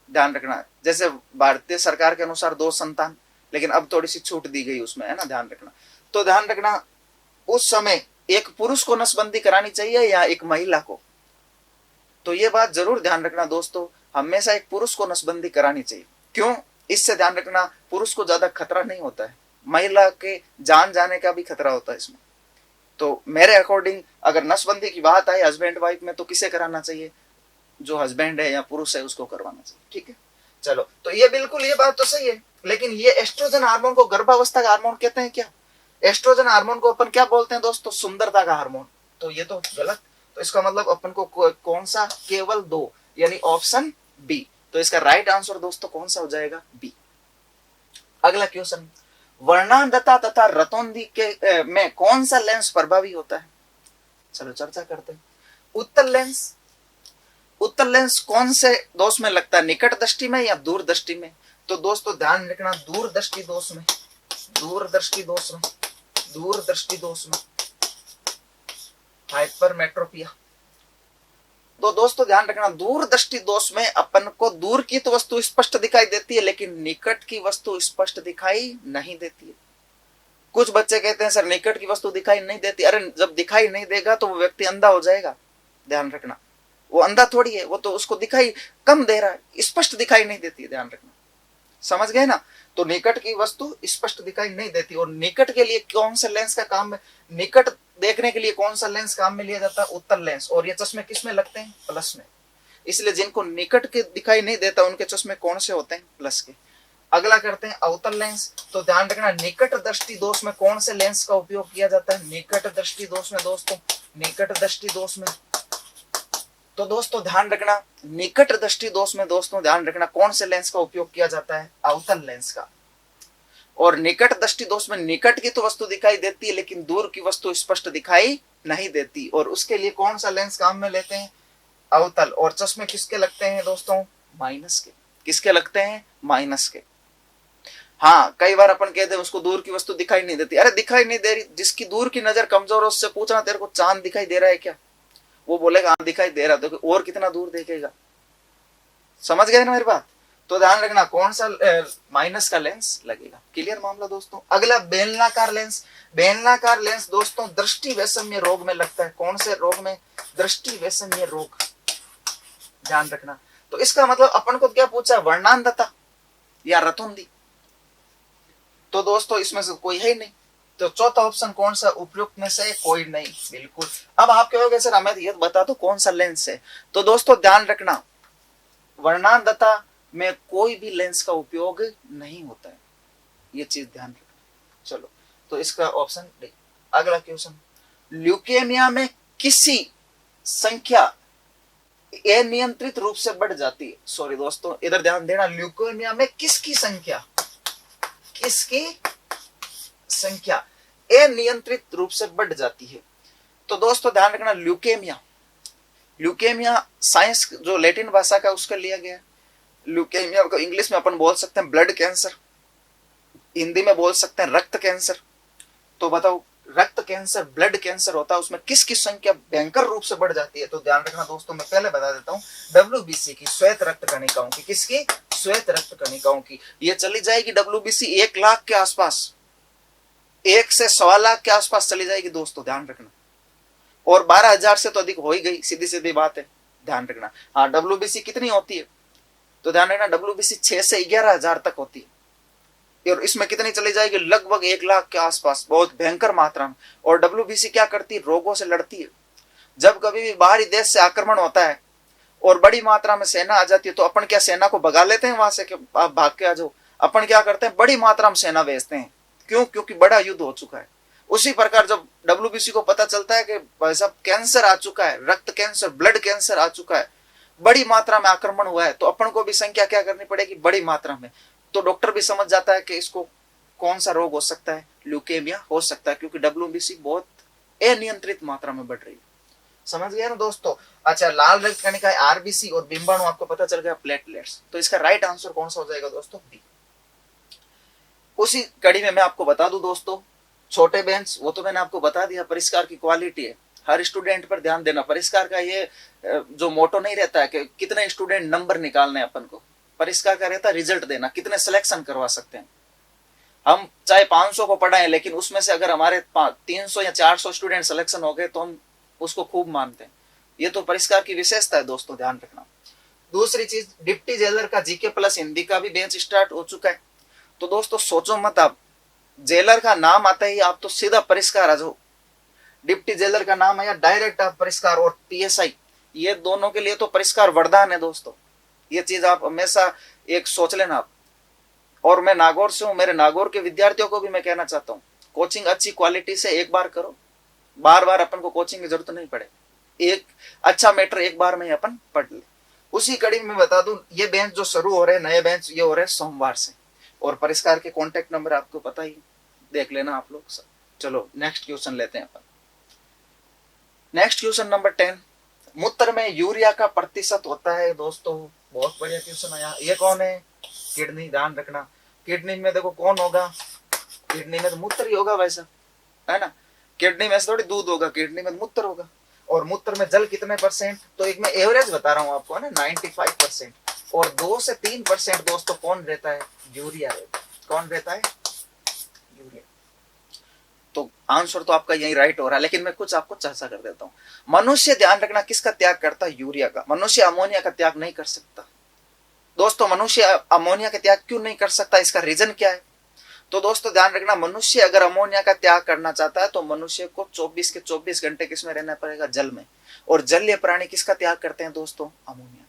ध्यान रखना, जैसे भारतीय सरकार के अनुसार 2 संतान, लेकिन अब थोड़ी सी छूट दी गई उसमें, है ना, ध्यान रखना। तो ध्यान रखना, उस समय एक पुरुष को नसबंदी करानी चाहिए या एक महिला को? तो ये बात जरूर ध्यान रखना दोस्तों, हमेशा एक पुरुष को नसबंदी करानी चाहिए। क्यों? इससे ध्यान रखना, पुरुष को ज्यादा खतरा नहीं होता है, महिला के जान जाने का भी खतरा होता है इसमें। तो मेरे अकॉर्डिंग अगर नसबंदी की बात आए हस्बैंड वाइफ में, तो किसे कराना चाहिए? जो हस्बैंड है या पुरुष है उसको करवाना चाहिए। ठीक है, चलो, तो ये बिल्कुल ये बात तो सही है। लेकिन ये एस्ट्रोजन हार्मोन को गर्भावस्था का हार्मोन कहते हैं क्या? एस्ट्रोजन हार्मोन को अपन क्या बोलते हैं दोस्तों? सुंदरता का हार्मोन। तो ये तो गलत। तो इसका मतलब अपन को कौन सा? केवल 2, यानी ऑप्शन बी। तो इसका राइट आंसर दोस्तों कौन सा हो जाएगा? बी। अगला क्वेश्चन, वर्णांधता तथा रतौंधी के में कौन सा लेंस प्रभावी होता है? चलो चर्चा करते हैं। उत्तल लेंस कौन से दोष में लगता है? निकट दृष्टि में या दूर दृष्टि में? तो दोस्तों ध्यान रखना, दूर दृष्टि दोष में, हाइपरमेट्रोपिया। तो दोस्तों ध्यान रखना, दूर दृष्टि दोष में अपन को दूर की तो वस्तु स्पष्ट दिखाई देती है, लेकिन निकट की वस्तु स्पष्ट दिखाई नहीं देती है। कुछ बच्चे कहते हैं सर निकट की वस्तु दिखाई नहीं देती। अरे जब दिखाई नहीं देगा तो वो व्यक्ति अंधा हो जाएगा। ध्यान रखना, वो अंधा थोड़ी है, वो तो उसको दिखाई कम दे रहा है, स्पष्ट दिखाई नहीं देती। ध्यान रखना, समझ गए ना? तो निकट की वस्तु स्पष्ट दिखाई नहीं देती। और निकट के लिए कौन सा लेंस का काम है? निकट देखने के लिए कौन सा लेंस काम में लिया जाता है? उत्तल लेंस। और ये चश्मे किस में लगते हैं? प्लस में। इसलिए जिनको निकट के दिखाई नहीं देता उनके चश्मे कौन से होते हैं? प्लस के। अगला करते हैं अवतल लेंस। तो ध्यान रखना, निकट दृष्टि दोष में कौन से लेंस का उपयोग किया जाता है? निकट दृष्टि दोष में दोस्तों, निकट दृष्टि दोष में, तो दोस्तों ध्यान रखना, निकट दृष्टि दोष में दोस्तों ध्यान रखना कौन से लेंस का उपयोग किया जाता है? अवतल लेंस का। और निकट दृष्टि दोष में निकट की तो वस्तु दिखाई देती है, लेकिन दूर की वस्तु स्पष्ट दिखाई नहीं देती, और उसके लिए कौन सा लेंस काम में लेते हैं? अवतल। और चश्मे किसके लगते हैं दोस्तों? माइनस के। किसके लगते हैं? माइनस के। हाँ, कई बार अपन कहते हैं उसको दूर की वस्तु दिखाई नहीं देती। अरे दिखाई नहीं दे रही, जिसकी दूर की नजर कमजोर है उससे पूछना तेरे को चांद दिखाई दे रहा है क्या? वो बोलेगा हाँ दिखाई दे रहा, तो और कितना दूर देखेगा। समझ गए ना मेरी बात? तो ध्यान रखना कौन सा माइनस का लेंस लगेगा। क्लियर मामला दोस्तों। अगला बेलनाकार लेंस। बेलनाकार लेंस दोस्तों दृष्टि वैषम्य रोग में लगता है। कौन से रोग में? दृष्टि वैषम्य रोग। ध्यान रखना। तो इसका मतलब अपन को क्या पूछा? वर्णांधता या रतुंधी। तो दोस्तों इसमें से कोई है ही नहीं। तो चौथा ऑप्शन कौन सा? उपयुक्त में से कोई नहीं। बिल्कुल। अब आप कहोगे सर हमें ये बता दो कौन सा लेंस है। तो दोस्तों ध्यान रखना वर्णांधता में कोई भी लेंस का उपयोग नहीं होता है, ये चीज ध्यान रखना। चलो तो इसका ऑप्शन डी। अगला क्वेश्चन, ल्यूकेमिया में किसी संख्या अनियंत्रित रूप से बढ़ जाती है। सॉरी दोस्तों इधर ध्यान देना, ल्यूकेमिया में किसकी संख्या, किसकी संख्या अनियंत्रित रूप से बढ़ जाती है। तो दोस्तों ध्यान रखना ल्यूकेमिया, ल्यूकेमिया साइंस जो लैटिन भाषा का उसका लिया गया। ल्यूकेमिया को इंग्लिश में अपन बोल सकते हैं ब्लड कैंसर, हिंदी में बोल सकते हैं रक्त कैंसर। तो बताओ रक्त कैंसर ब्लड कैंसर होता है, उसमें किसकी संख्या भयंकर रूप से बढ़ जाती है। तो ध्यान रखना दोस्तों, मैं पहले बता देता हूँ, WBC की, श्वेत रक्त कणिकाओं की। किसकी? श्वेत रक्त कणिकाओं की। ये चली जाएगी WBC 1 लाख के आसपास, 1 से 1.25 लाख के आसपास चली जाएगी दोस्तों, ध्यान रखना। और 12,000 से तो अधिक हो ही गई, सीधी सीधी बात है, ध्यान रखना। हाँ WBC कितनी होती है? तो ध्यान रखना WBC 6 से 11,000 तक होती है। और इसमें कितनी चली जाएगी? लगभग 1 लाख के आसपास, बहुत भयंकर मात्रा में। और WBC क्या करती है? रोगों से लड़ती है। जब कभी भी बाहरी देश से आक्रमण होता है और बड़ी मात्रा में सेना आ जाती है, तो अपन क्या सेना को भगा लेते हैं वहां से कि आप भाग के आ जाओ? अपन क्या करते हैं? बड़ी मात्रा में सेना भेजते हैं। क्यों? क्योंकि बड़ा युद्ध हो चुका है। उसी प्रकार जब WBC को पता चलता है कि भाई साहब कैंसर आ चुका है, रक्त कैंसर ब्लड कैंसर आ चुका है, बड़ी मात्रा में आक्रमण हुआ है, तो अपन को भी संख्या क्या करनी पड़ेगी? बड़ी मात्रा में। तो डॉक्टर भी समझ जाता है कि इसको कौन सा रोग हो सकता है, ल्यूकेमिया हो सकता है, क्योंकि WBC बहुत अनियंत्रित मात्रा में बढ़ रही है। समझ गया ना दोस्तों। अच्छा, लाल रक्त कणिका RBC और बिंबाणु आपको पता चल गया प्लेटलेट्स। तो इसका राइट आंसर कौन सा हो जाएगा दोस्तों? बी। उसी कड़ी में मैं आपको बता दूं दोस्तों, छोटे बेंच वो तो मैंने आपको बता दिया, परिष्कार की क्वालिटी है, हर स्टूडेंट पर ध्यान देना। परिष्कार का ये जो मोटो नहीं रहता है कि कितने स्टूडेंट नंबर निकालने अपन को, परिष्कार का रहता है रिजल्ट देना, कितने सिलेक्शन करवा सकते हैं। हम चाहे 500 को पढ़ाएं, लेकिन उसमें से अगर हमारे 300 या 400 स्टूडेंट सिलेक्शन हो गए तो हम उसको खूब मानते हैं। ये तो परिष्कार की विशेषता है दोस्तों, ध्यान रखना। दूसरी चीज, डिप्टी जेलर का GK प्लस हिंदी का भी बेंच स्टार्ट हो चुका है। तो दोस्तों सोचो मत, आप जेलर का नाम आता ही आप तो सीधा परिष्कार आ जाओ। डिप्टी जेलर का नाम आया डायरेक्ट आप परिष्कार, और PSI, ये दोनों के लिए तो परिष्कार वरदान है दोस्तों। ये चीज आप हमेशा एक सोच लेना आप। और मैं नागौर से हूं, मेरे नागौर के विद्यार्थियों को भी मैं कहना चाहता हूँ, कोचिंग अच्छी क्वालिटी से एक बार करो, बार बार अपन को कोचिंग की जरूरत नहीं पड़े। एक अच्छा मैटर एक बार में अपन पढ़ ले। उसी कड़ी में बता दूं, ये बेंच जो शुरू हो रहे हैं, नए बेंच ये हो रहे हैं सोमवार से। और परिष्कार के कॉन्टेक्ट नंबर आपको पता ही, देख लेना आप लोग सब। चलो नेक्स्ट क्वेश्चन लेते हैं अपन। नेक्स्ट क्वेश्चन नंबर 10, मूत्र में यूरिया का प्रतिशत होता है दोस्तों। बहुत बढ़िया क्वेश्चन आया। ये कौन है? किडनी। ध्यान रखना, किडनी में देखो कौन होगा? किडनी में तो मूत्र ही होगा वैसा, है ना। किडनी में से थोड़ी दूध होगा, किडनी में मूत्र होगा। और मूत्र में जल कितने %? तो एक मैं एवरेज बता रहा हूँ आपको, है ना, 95%। और 2 से 3% दोस्तों कौन रहता है? यूरिया रहता है। कौन रहता है? यूरिया। तो आंसर तो आपका यही राइट हो रहा है, लेकिन मैं कुछ आपको चर्चा कर देता हूँ। मनुष्य, ध्यान रखना, किसका त्याग करता है? यूरिया का। मनुष्य अमोनिया का त्याग नहीं कर सकता दोस्तों। मनुष्य अमोनिया का त्याग क्यों नहीं कर सकता? इसका रीजन क्या है? तो दोस्तों ध्यान रखना, मनुष्य अगर अमोनिया का त्याग करना चाहता है तो मनुष्य को 24 के 24 घंटे किसमें रहना पड़ेगा? जल में। और जलीय प्राणी किसका त्याग करते हैं दोस्तों? अमोनिया।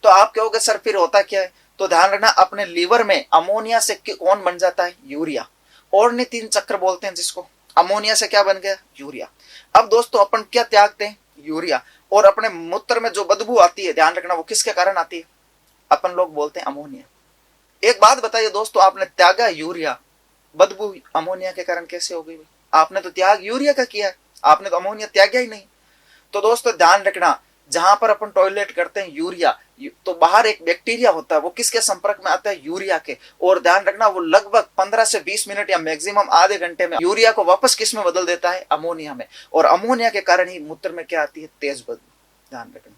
तो आप कहोगे सर फिर होता क्या है? तो ध्यान रखना, अपने लीवर में अमोनिया से कौन बन जाता है? यूरिया। और ने 3 चक्र बोलते हैं जिसको। अमोनिया से क्या बन गया? यूरिया। अब दोस्तों अपन क्या त्यागते हैं? यूरिया। और अपने मूत्र में जो बदबू आती है, ध्यान रखना, वो किसके कारण आती है? अपन लोग बोलते हैं अमोनिया। एक बात बताइए दोस्तों, आपने त्यागा यूरिया, बदबू अमोनिया के कारण कैसे हो गई? आपने तो त्याग यूरिया का किया है, आपने तो अमोनिया त्यागा ही नहीं। तो दोस्तों ध्यान रखना, जहां पर अपन टॉयलेट करते हैं यूरिया, तो बाहर एक बैक्टीरिया होता है, वो किसके संपर्क में आता है? यूरिया के। और ध्यान रखना, वो लगभग 15 से 20 मिनट या मैक्सिमम आधे घंटे में यूरिया को वापस किस में बदल देता है? अमोनिया में। और अमोनिया के कारण ही मूत्र में क्या आती है? तेज बदबू। ध्यान रखना।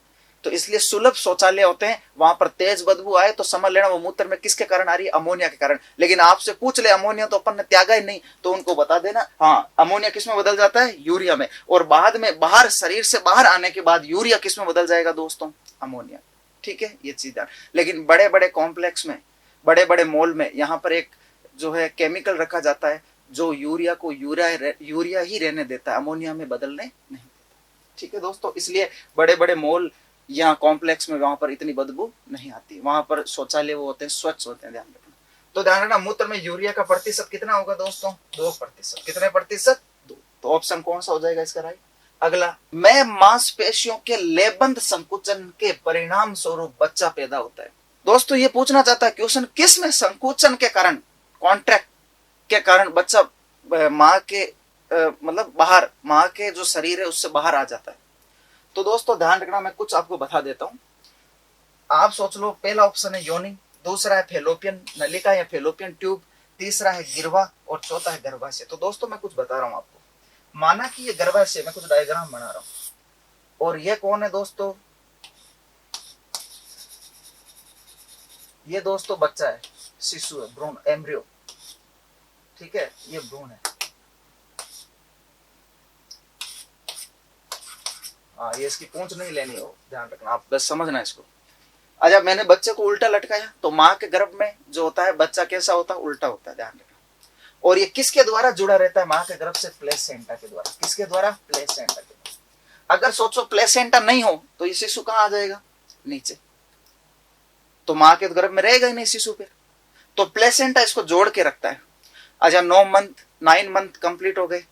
तो इसलिए सुलभ शौचालय होते हैं, वहां पर तेज बदबू आए तो समझ लेना वो मूत्र में किसके कारण आ रही है, अमोनिया के कारण। लेकिन आपसे पूछ ले अमोनिया तो अपन ने त्यागा ही नहीं, तो उनको बता देना हाँ अमोनिया किस में बदल जाता है, यूरिया में। और बाद में बाहर शरीर से बाहर आने के बाद यूरिया किस में बदल जाएगा दोस्तों, अमोनिया। ठीक है, ये चीज। लेकिन बड़े बड़े कॉम्प्लेक्स में, बड़े बड़े मॉल में यहाँ पर एक जो है केमिकल रखा जाता है जो यूरिया को यूरिया ही रहने देता है, अमोनिया में बदलने नहीं देता। ठीक है दोस्तों, इसलिए बड़े बड़े मॉल या कॉम्प्लेक्स में वहां पर इतनी बदबू नहीं आती, वहां पर शौचालय वो होते हैं स्वच्छ होते हैं, ध्यान रखना। तो ध्यान रखना मूत्र में यूरिया का प्रतिशत कितना होगा दोस्तों, 2%। कितने प्रतिशत, 2। तो ऑप्शन कौन सा हो जाएगा इसका राइट। अगला, मैं मांसपेशियों के लेबंद संकुचन के परिणाम स्वरूप बच्चा पैदा होता है। दोस्तों ये पूछना चाहता है क्वेश्चन, किस में संकुचन के कारण, कॉन्ट्रैक्ट के कारण बच्चा माँ के मतलब बाहर, माँ के जो शरीर है उससे बाहर आ जाता है। तो दोस्तों ध्यान रखना, मैं कुछ आपको बता देता हूं। आप सोच लो, पहला ऑप्शन है योनि, दूसरा है फेलोपियन नलिका या फेलोपियन ट्यूब, तीसरा है गिरवा और चौथा है गर्भाशय। तो दोस्तों मैं कुछ बता रहा हूं आपको, माना कि ये गर्भाशय, मैं कुछ डायग्राम बना रहा हूं, और ये कौन है दोस्तों, ये दोस्तों बच्चा है, शिशु है, भ्रूण, एम्ब्रियो। ठीक है, ये भ्रूण है। हाँ, ये इसकी पूंछ नहीं लेनी हो, ध्यान रखना, आप बस समझना इसको। अच्छा, मैंने बच्चे को उल्टा लटकाया तो माँ के गर्भ में जो होता है बच्चा कैसा होता है, उल्टा होता है, ध्यान रखना। और ये किसके द्वारा जुड़ा रहता है, माँ के गर्भ से, प्लेसेंटा के द्वारा। किसके द्वारा, प्लेसेंटा के द्वारा। अगर सोचो प्लेसेंटा नहीं हो तो ये शिशु कहाँ आ जाएगा, नीचे, तो माँ के गर्भ में रहेगा ही नहीं शिशु फिर। तो प्लेसेंटा इसको जोड़ के रखता है। अच्छा, 9 मंथ कंप्लीट हो गए,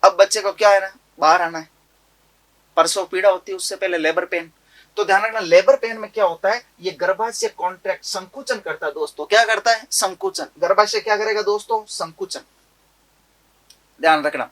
अब बच्चे को क्या है ना, बाहर आना है। प्रसव पीड़ा होती है, उससे पहले लेबर पेन। तो ध्यान रखना, लेबर पेन में क्या होता है, ये गर्भाशय कॉन्ट्रैक्ट, संकुचन करता है दोस्तों। क्या करता है, संकुचन। गर्भाशय क्या करेगा दोस्तों, संकुचन। ध्यान रखना,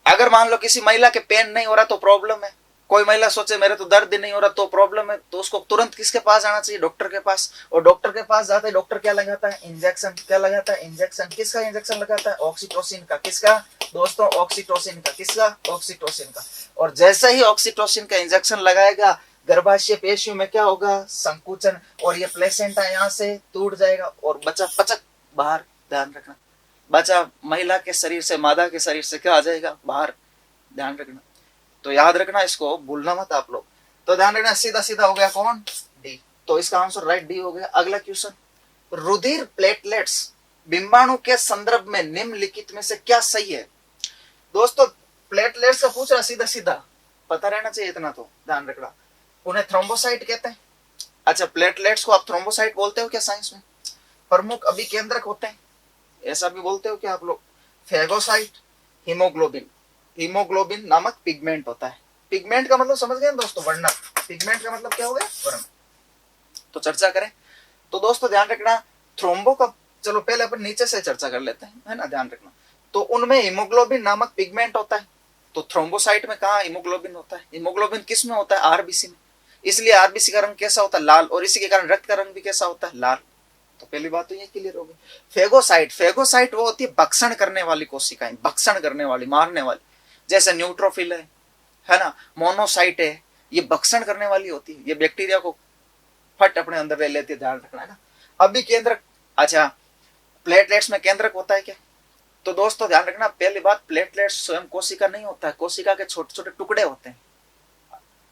अगर मान लो किसी महिला के पेन नहीं हो रहा तो प्रॉब्लम है, कोई महिला सोचे मेरे तो दर्द नहीं हो रहा तो प्रॉब्लम है, तो उसको तुरंत किसके पास जाना चाहिए, डॉक्टर के पास। और डॉक्टर के पास जाते हैं, डॉक्टर क्या लगाता है, इंजेक्शन। क्या लगाता है, इंजेक्शन। किसका इंजेक्शन लगाता है, ऑक्सीटोसिन का। किसका दोस्तों, ऑक्सीटोसिन का। किसका, ऑक्सीटोसिन का। और जैसे ही ऑक्सीटोसिन का इंजेक्शन लगाएगा, गर्भाशय पेशियों में क्या होगा, संकुचन, और ये प्लेसेंटा यहाँ से टूट जाएगा और बच्चा पचक बाहर। ध्यान रखना, बच्चा महिला के शरीर से, मादा के शरीर से क्या आ जाएगा, बाहर। ध्यान रखना, तो याद रखना, इसको भूलना मत आप लोग। तो ध्यान रखना, सीधा सीधा हो गया कौन, डी। तो इसका आंसर राइट डी हो गया। अगला क्वेश्चन, रुधिर प्लेटलेट्स बिंबाणु के संदर्भ में निम्नलिखित में से क्या सही है। दोस्तों प्लेटलेट्स का पूछ रहा, सीधा सीधा पता रहना चाहिए इतना तो, ध्यान रखना। उन्हें थ्रोम्बोसाइट कहते हैं। अच्छा, प्लेटलेट्स को आप थ्रोम्बोसाइट बोलते हो क्या साइंस में। प्रमुख अभिकेंद्रक होते हैं, ऐसा भी बोलते हो क्या आप लोग। Phagocyte, haemoglobin. हीमोग्लोबिन नामक पिगमेंट होता है। पिगमेंट का मतलब समझ गए दोस्तों, वर्णक। पिगमेंट का मतलब क्या हो गया, वर्ण। तो चर्चा करें तो दोस्तों ध्यान रखना, थ्रोम्बो का, चलो पहले अपन नीचे से चर्चा कर लेते हैं, है ना, ध्यान रखना। तो उनमें हीमोग्लोबिन नामक पिगमेंट होता है। तो थ्रोम्बोसाइट में कहा हीमोग्लोबिन होता है। हीमोग्लोबिन किस में होता है, आरबीसी में। इसलिए आरबीसी का रंग कैसा होता है, लाल, और इसी के कारण रक्त का रंग भी कैसा होता है, लाल। तो पहली बात तो ये क्लियर हो गई। फेगोसाइट, फेगोसाइट वो होती है भक्षण करने वाली कोशिकाएं, भक्षण करने वाली, मारने वाली, जैसे न्यूट्रोफिल है ना, मोनोसाइट है, ये भक्षण करने वाली होती है, ये बैक्टीरिया को फट अपने अंदर ले लेती है, ध्यान रखना है ना। अभी केंद्रक, अच्छा प्लेटलेट्स में केंद्रक होता है क्या। तो दोस्तों ध्यान रखना, पहली बात, प्लेटलेट्स स्वयं कोशिका नहीं होता है, कोशिका के छोटे छोटे टुकड़े होते हैं।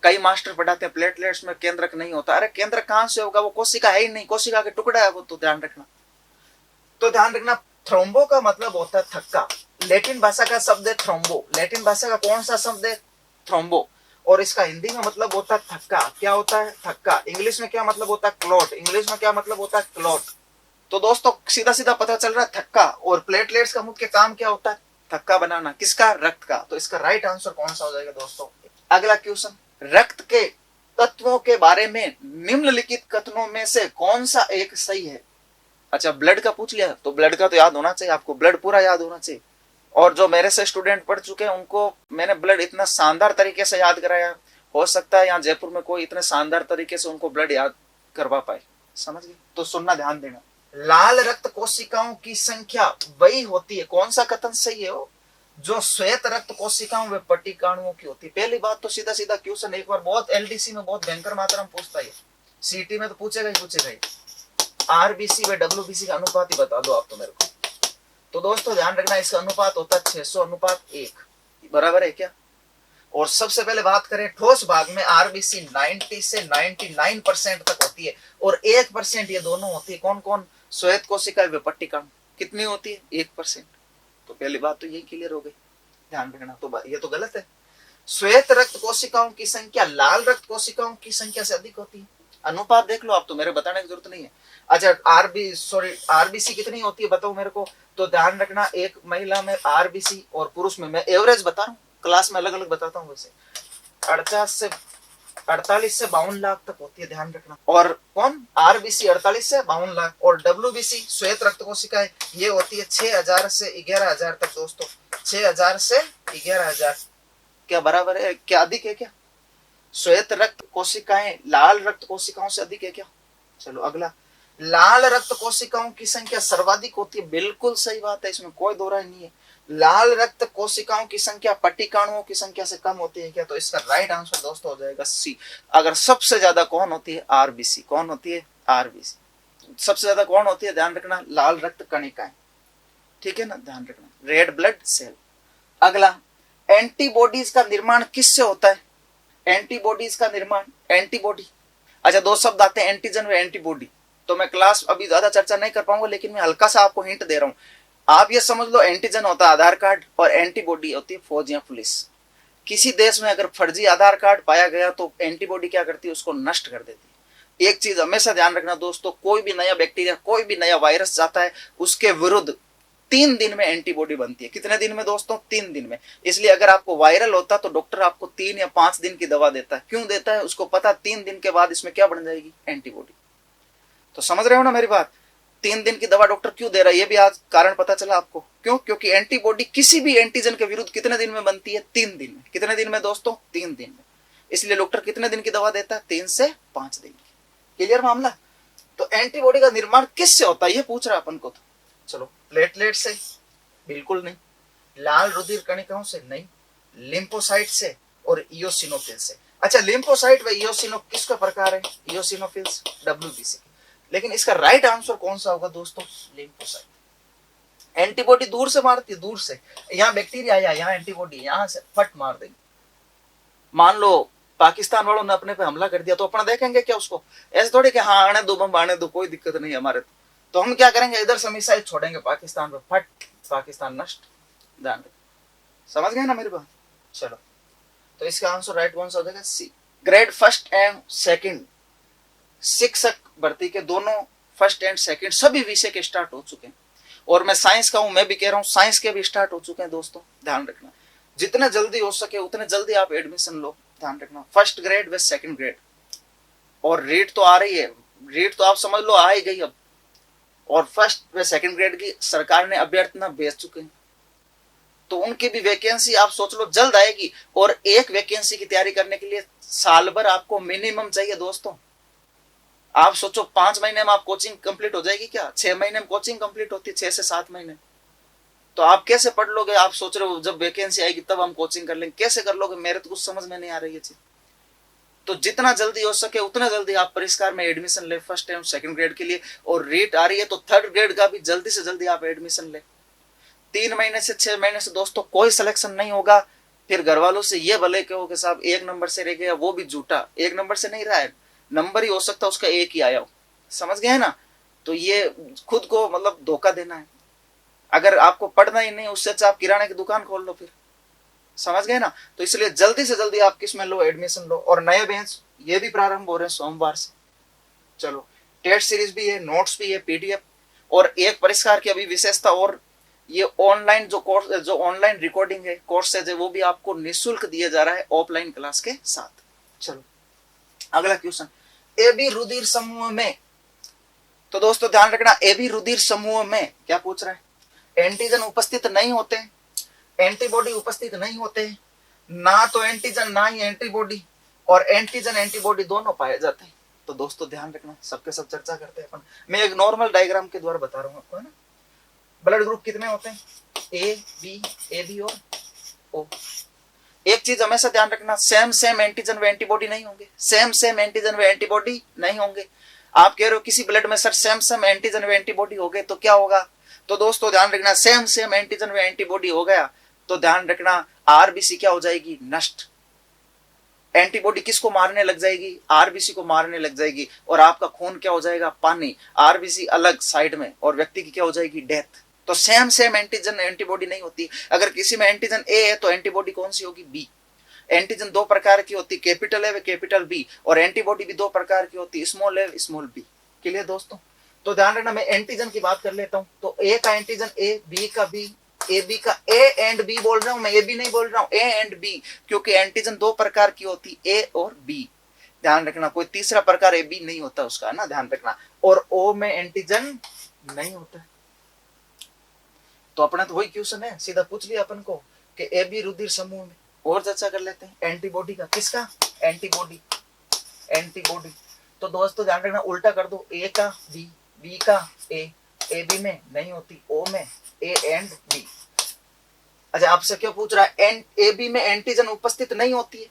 कई मास्टर पढ़ाते हैं प्लेटलेट्स में केंद्रक नहीं होता। अरे केंद्रक कहां से होगा, वो कोशिका है ही नहीं, कोशिका के टुकड़ा है वो, तो ध्यान रखना। तो ध्यान रखना, थ्रोम्बो का मतलब होता है थक्का। लैटिन भाषा का शब्द है थ्रोम्बो। लैटिन भाषा का कौन सा शब्द है, थ्रोम्बो। और इसका हिंदी में मतलब होता है थक्का। क्या होता है, थक्का। इंग्लिश में क्या मतलब होता है, क्लॉट। इंग्लिश में क्या मतलब होता है, क्लॉट। तो दोस्तों सीधा सीधा पता चल रहा है थक्का। और प्लेटलेट्स का मुख्य काम क्या होता है, थक्का बनाना। किसका, रक्त का। तो इसका राइट आंसर कौन सा हो जाएगा दोस्तों। अगला क्वेश्चन, रक्त के तत्वों के बारे में निम्नलिखित कथनों में से कौन सा एक सही है। अच्छा, ब्लड का पूछ लिया, तो ब्लड का तो याद होना चाहिए आपको, ब्लड पूरा याद होना चाहिए। और जो मेरे से स्टूडेंट पढ़ चुके हैं उनको मैंने ब्लड इतना शानदार तरीके से याद कराया, हो सकता है यहाँ जयपुर में कोई इतने शानदार तरीके से उनको ब्लड याद करवा पाए, समझ गए। तो सुनना, ध्यान देना। लाल रक्त कोशिकाओं की संख्या वही होती है, कौन सा कथन सही है वो, जो श्वेत रक्त कोशिकाओं व पट्टिकाणुओं की होती है। पहली बात तो सीधा सीधा क्वेश्चन एक बार बहुत एलडीसी में बहुत भयंकर मात्रा में पूछता है, सीटी में तो पूछेगा ही पूछेगा ही, आरबीसी व डब्ल्यूबीसी का अनुपात ही बता दो आप तो मेरे को। तो दोस्तों ध्यान रखना, इसका अनुपात होता है 600:1, बराबर है क्या। और सबसे पहले बात करें ठोस भाग में, आरबीसी 90 से 99% तक होती है और 1% ये दोनों होती है। कौन कौन, श्वेत कोशिका व पट्टिका कितनी होती है, 1%। तो पहली बात तो यही क्लियर हो गई, ध्यान रखना। तो ये तो गलत है, श्वेत रक्त कोशिकाओं की संख्या लाल रक्त कोशिकाओं की संख्या से अधिक होती है। अनुपात देख लो आप तो, मेरे बताने की जरूरत नहीं है। अच्छा आरबीसी कितनी होती है बताओ मेरे को। तो ध्यान रखना, एक महिला में आरबीसी और पुरुष में, मैं एवरेज बता रहा हूँ, क्लास में अलग अलग बताता हूँ वैसे, 48 से 52 लाख तक होती है, ध्यान रखना। और कौन, आरबीसी 48 से 52 लाख, और डब्ल्यूबीसी श्वेत रक्त कोशिकाएं ये होती है 6000 से 11000 तक दोस्तों, 6000 से 11000। क्या बराबर है, क्या अधिक है क्या। श्वेत रक्त कोशिकाएं लाल रक्त कोशिकाओं से अधिक है क्या। चलो अगला, लाल रक्त कोशिकाओं की संख्या सर्वाधिक होती है, बिल्कुल सही बात है, इसमें कोई दो राय नहीं है। लाल रक्त कोशिकाओं की संख्या पट्टिकाणुओं की संख्या से कम होती है क्या। तो इसका राइट आंसर दोस्तों हो जाएगा सी। अगर सबसे ज्यादा कौन होती है, आरबीसी। कौन होती है, आरबीसी। सबसे ज्यादा कौन होती है, ध्यान रखना, लाल रक्त कणिकाएं, ठीक है ना, ध्यान रखना, रेड ब्लड सेल। अगला, एंटीबॉडीज का निर्माण किससे होता है। एंटीबॉडीज का निर्माण, एंटीबॉडी, अच्छा दो शब्द आते हैं, एंटीजन व एंटीबॉडी। तो मैं क्लास अभी ज्यादा चर्चा नहीं कर पाऊंगा, लेकिन मैं हल्का सा आपको हिंट दे रहा हूं। आप ये समझ लो, एंटीजन होता है आधार कार्ड और एंटीबॉडी होती है फौज या पुलिस। किसी देश में अगर फर्जी आधार कार्ड पाया गया तो एंटीबॉडी क्या करती है, उसको नष्ट कर देती है। एक चीज हमेशा ध्यान रखना दोस्तों, कोई भी नया बैक्टीरिया, कोई भी नया वायरस जाता है, उसके विरुद्ध 3 दिन में एंटीबॉडी बनती है। कितने दिन में दोस्तों, 3 दिन में। इसलिए अगर आपको वायरल होता तो डॉक्टर आपको 3 या 5 दिन की दवा देता है। क्यों देता है, उसको पता 3 दिन के बाद इसमें क्या बन जाएगी, एंटीबॉडी। तो समझ रहे हो ना मेरी बात। 3 दिन की दवा डॉक्टर क्यों दे रहा है, ये भी आज कारण पता चला आपको। क्यों, क्योंकि एंटीबॉडी किसी भी एंटीजन के विरुद्ध कितने दिन में बनती है, 3 दिन में। कितने दिन में दोस्तों, 3 दिन में। इसलिए डॉक्टर कितने दिन की दवा देता है, 3 से 5 दिन की। क्लियर मामला। तो एंटीबॉडी का निर्माण किससे होता है, ये पूछ रहा है अपन को। तो चलो, प्लेटलेट से, बिल्कुल नहीं। लाल रुधिर कणिकाओं से, नहीं। लिम्फोसाइट से और इयोसिनोफिल से। अच्छा, लिम्फोसाइट व इयोसिनो किसका प्रकार है, इयोसिनोफिल्स, डब्ल्यूबीसी। लेकिन इसका राइट आंसर कौन सा होगा दोस्तों, लिम्फोसाइट। एंटीबॉडी दूर से मारती है, दूर से। यहाँ बैक्टीरिया आया, यहाँ एंटीबॉडी, यहाँ से फट मार देंगे। मान लो पाकिस्तान वालों ने अपने पे हमला कर दिया, तो अपना देखेंगे क्या उसको, ऐसे थोड़ी कि हाँ आने दो बम, आने दो, कोई दिक्कत नहीं हमारे। तो हम क्या करेंगे, इधर से मिसाइल छोड़ेंगे पाकिस्तान पे, फट, पाकिस्तान नष्ट। ध्यान रखो, समझ गए ना मेरी बात। चलो, तो इसका आंसर राइट कौन सा हो जाएगा, सी। ग्रेड फर्स्ट एंड सेकंड शिक्षक भर्ती के दोनों फर्स्ट एंड सेकंड सभी विषय के स्टार्ट हो चुके हैं। और मैं साइंस का हूं, मैं भी कह रहा हूं साइंस के भी स्टार्ट हो चुके हैं दोस्तों। ध्यान रखना, जितने जल्दी हो सके उतने जल्दी आप एडमिशन लो। ध्यान रखना, फर्स्ट ग्रेड व सेकंड ग्रेड। और रेट तो आ रही है, रेट तो आप समझ लो आ ही गई अब। और फर्स्ट व सेकंड ग्रेड की सरकार ने अभ्यर्थना भेज चुके हैं, तो उनकी भी वैकेंसी आप सोच लो जल्द आएगी। और एक वैकेंसी की तैयारी करने के लिए साल भर आपको मिनिमम चाहिए दोस्तों। आप सोचो 5 महीने में आप कोचिंग कंप्लीट हो जाएगी क्या, 6 महीने में कोचिंग कंप्लीट होती है, 6 से 7 महीने। तो आप कैसे पढ़ लोगे, आप सोच रहे हो जब वैकेंसी आएगी तब हम कोचिंग कर लेंगे, कैसे कर लोगे, मेरे तो कुछ समझ में नहीं आ रही है चीज। तो जितना जल्दी हो सके उतना जल्दी आप परिष्कार में एडमिशन ले, फर्स्ट एंड सेकंड ग्रेड के लिए। और रेट आ रही है तो थर्ड ग्रेड का भी जल्दी से जल्दी आप एडमिशन ले। 3 महीने से 6 महीने से दोस्तों कोई सिलेक्शन नहीं होगा। फिर घर वालों से ये भले कहो कि साहब 1 नंबर से रह गया, वो भी झूठा, 1 नंबर से नहीं रहा है, नंबर ही हो सकता है उसका 1 ही आया हो। समझ गए ना। तो ये खुद को मतलब धोखा देना है। अगर आपको पढ़ना ही नहीं, उससे अच्छा आप किराने की दुकान खोल लो फिर। समझ गए ना। तो इसलिए जल्दी से जल्दी आप किस में लो, एडमिशन लो। और नए बेंच ये भी प्रारंभ हो रहे हैं सोमवार से। चलो, टेस्ट सीरीज भी है, नोट्स भी है, पीडीएफ। और एक परिष्कार की अभी विशेषता, और ये ऑनलाइन जो कोर्स, जो ऑनलाइन रिकॉर्डिंग है, कोर्सेज है, वो भी आपको निःशुल्क दिया जा रहा है ऑफलाइन क्लास के साथ। चलो अगला क्वेश्चन, ए बी रुधिर समूह में। तो दोस्तों ध्यान रखना, ए बी रुधिर समूह में क्या पूछ रहा है, एंटीजन उपस्थित नहीं होते, एंटीबॉडी उपस्थित नहीं होते, ना तो एंटीजन ना ही एंटीबॉडी, और एंटीजन एंटीबॉडी दोनों पाए जाते हैं। तो दोस्तों ध्यान रखना, सबके सब चर्चा करते हैं अपन। मैं एक नॉर्मल डायग्राम के द्वारा बता रहा हूं आपको, है ना। ब्लड ग्रुप कितने होते हैं, ए बी और ओ। एक चीज हमेशा ध्यान रखना, सेम सेम एंटीजन व एंटीबॉडी नहीं होंगे, सेम सेम एंटीजन व एंटीबॉडी नहीं होंगे। आप कह रहे हो किसी ब्लड में सर सेम सेम एंटीजन व एंटीबॉडी हो गए तो क्या होगा, तो दोस्तों ध्यान रखना, सेम सेम एंटीजन व एंटीबॉडी हो गया तो ध्यान रखना आरबीसी क्या हो जाएगी, नष्ट। एंटीबॉडी किसको मारने लग जाएगी, आरबीसी को मारने लग जाएगी, और आपका खून क्या हो जाएगा, पानी। आरबीसी अलग साइड में और व्यक्ति की क्या हो जाएगी, डेथ। तो सेम सेम एंटीजन एंटीबॉडी नहीं होती। अगर किसी में एंटीजन ए है तो एंटीबॉडी कौन सी होगी, बी। एंटीजन दो प्रकार की होती, कैपिटल ए व कैपिटल बी, और एंटीबॉडी भी दो प्रकार की होती, स्मॉल ए स्मॉल बी। क्लियर दोस्तों। तो ध्यान रखना, मैं एंटीजन की बात कर लेता हूं। तो ए का एंटीजन ए, बी का बी, ए बी का ए एंड बी बोल रहा हूं मैं, ए बी नहीं बोल रहा हूं, ए एंड बी, क्योंकि एंटीजन दो प्रकार की होती, ए और बी। ध्यान रखना, कोई तीसरा प्रकार ए बी नहीं होता उसका, ना ध्यान रखना। और ओ में एंटीजन नहीं होता। तो अपना तो वही क्वेश्चन है, सीधा पूछ लिया अपन को कि ए बी रुधिर समूह में। और चर्चा कर लेते हैं एंटीबॉडी का, किसका, एंटीबॉडी, एंटीबॉडी। तो दोस्तों ध्यान रखना, उल्टा कर दो, ए का बी, बी का ए, ए बी में नहीं होती, ओ में ए एंड बी। अच्छा आपसे क्यों पूछ रहा है, ए बी में एंटीजन उपस्थित नहीं होती है,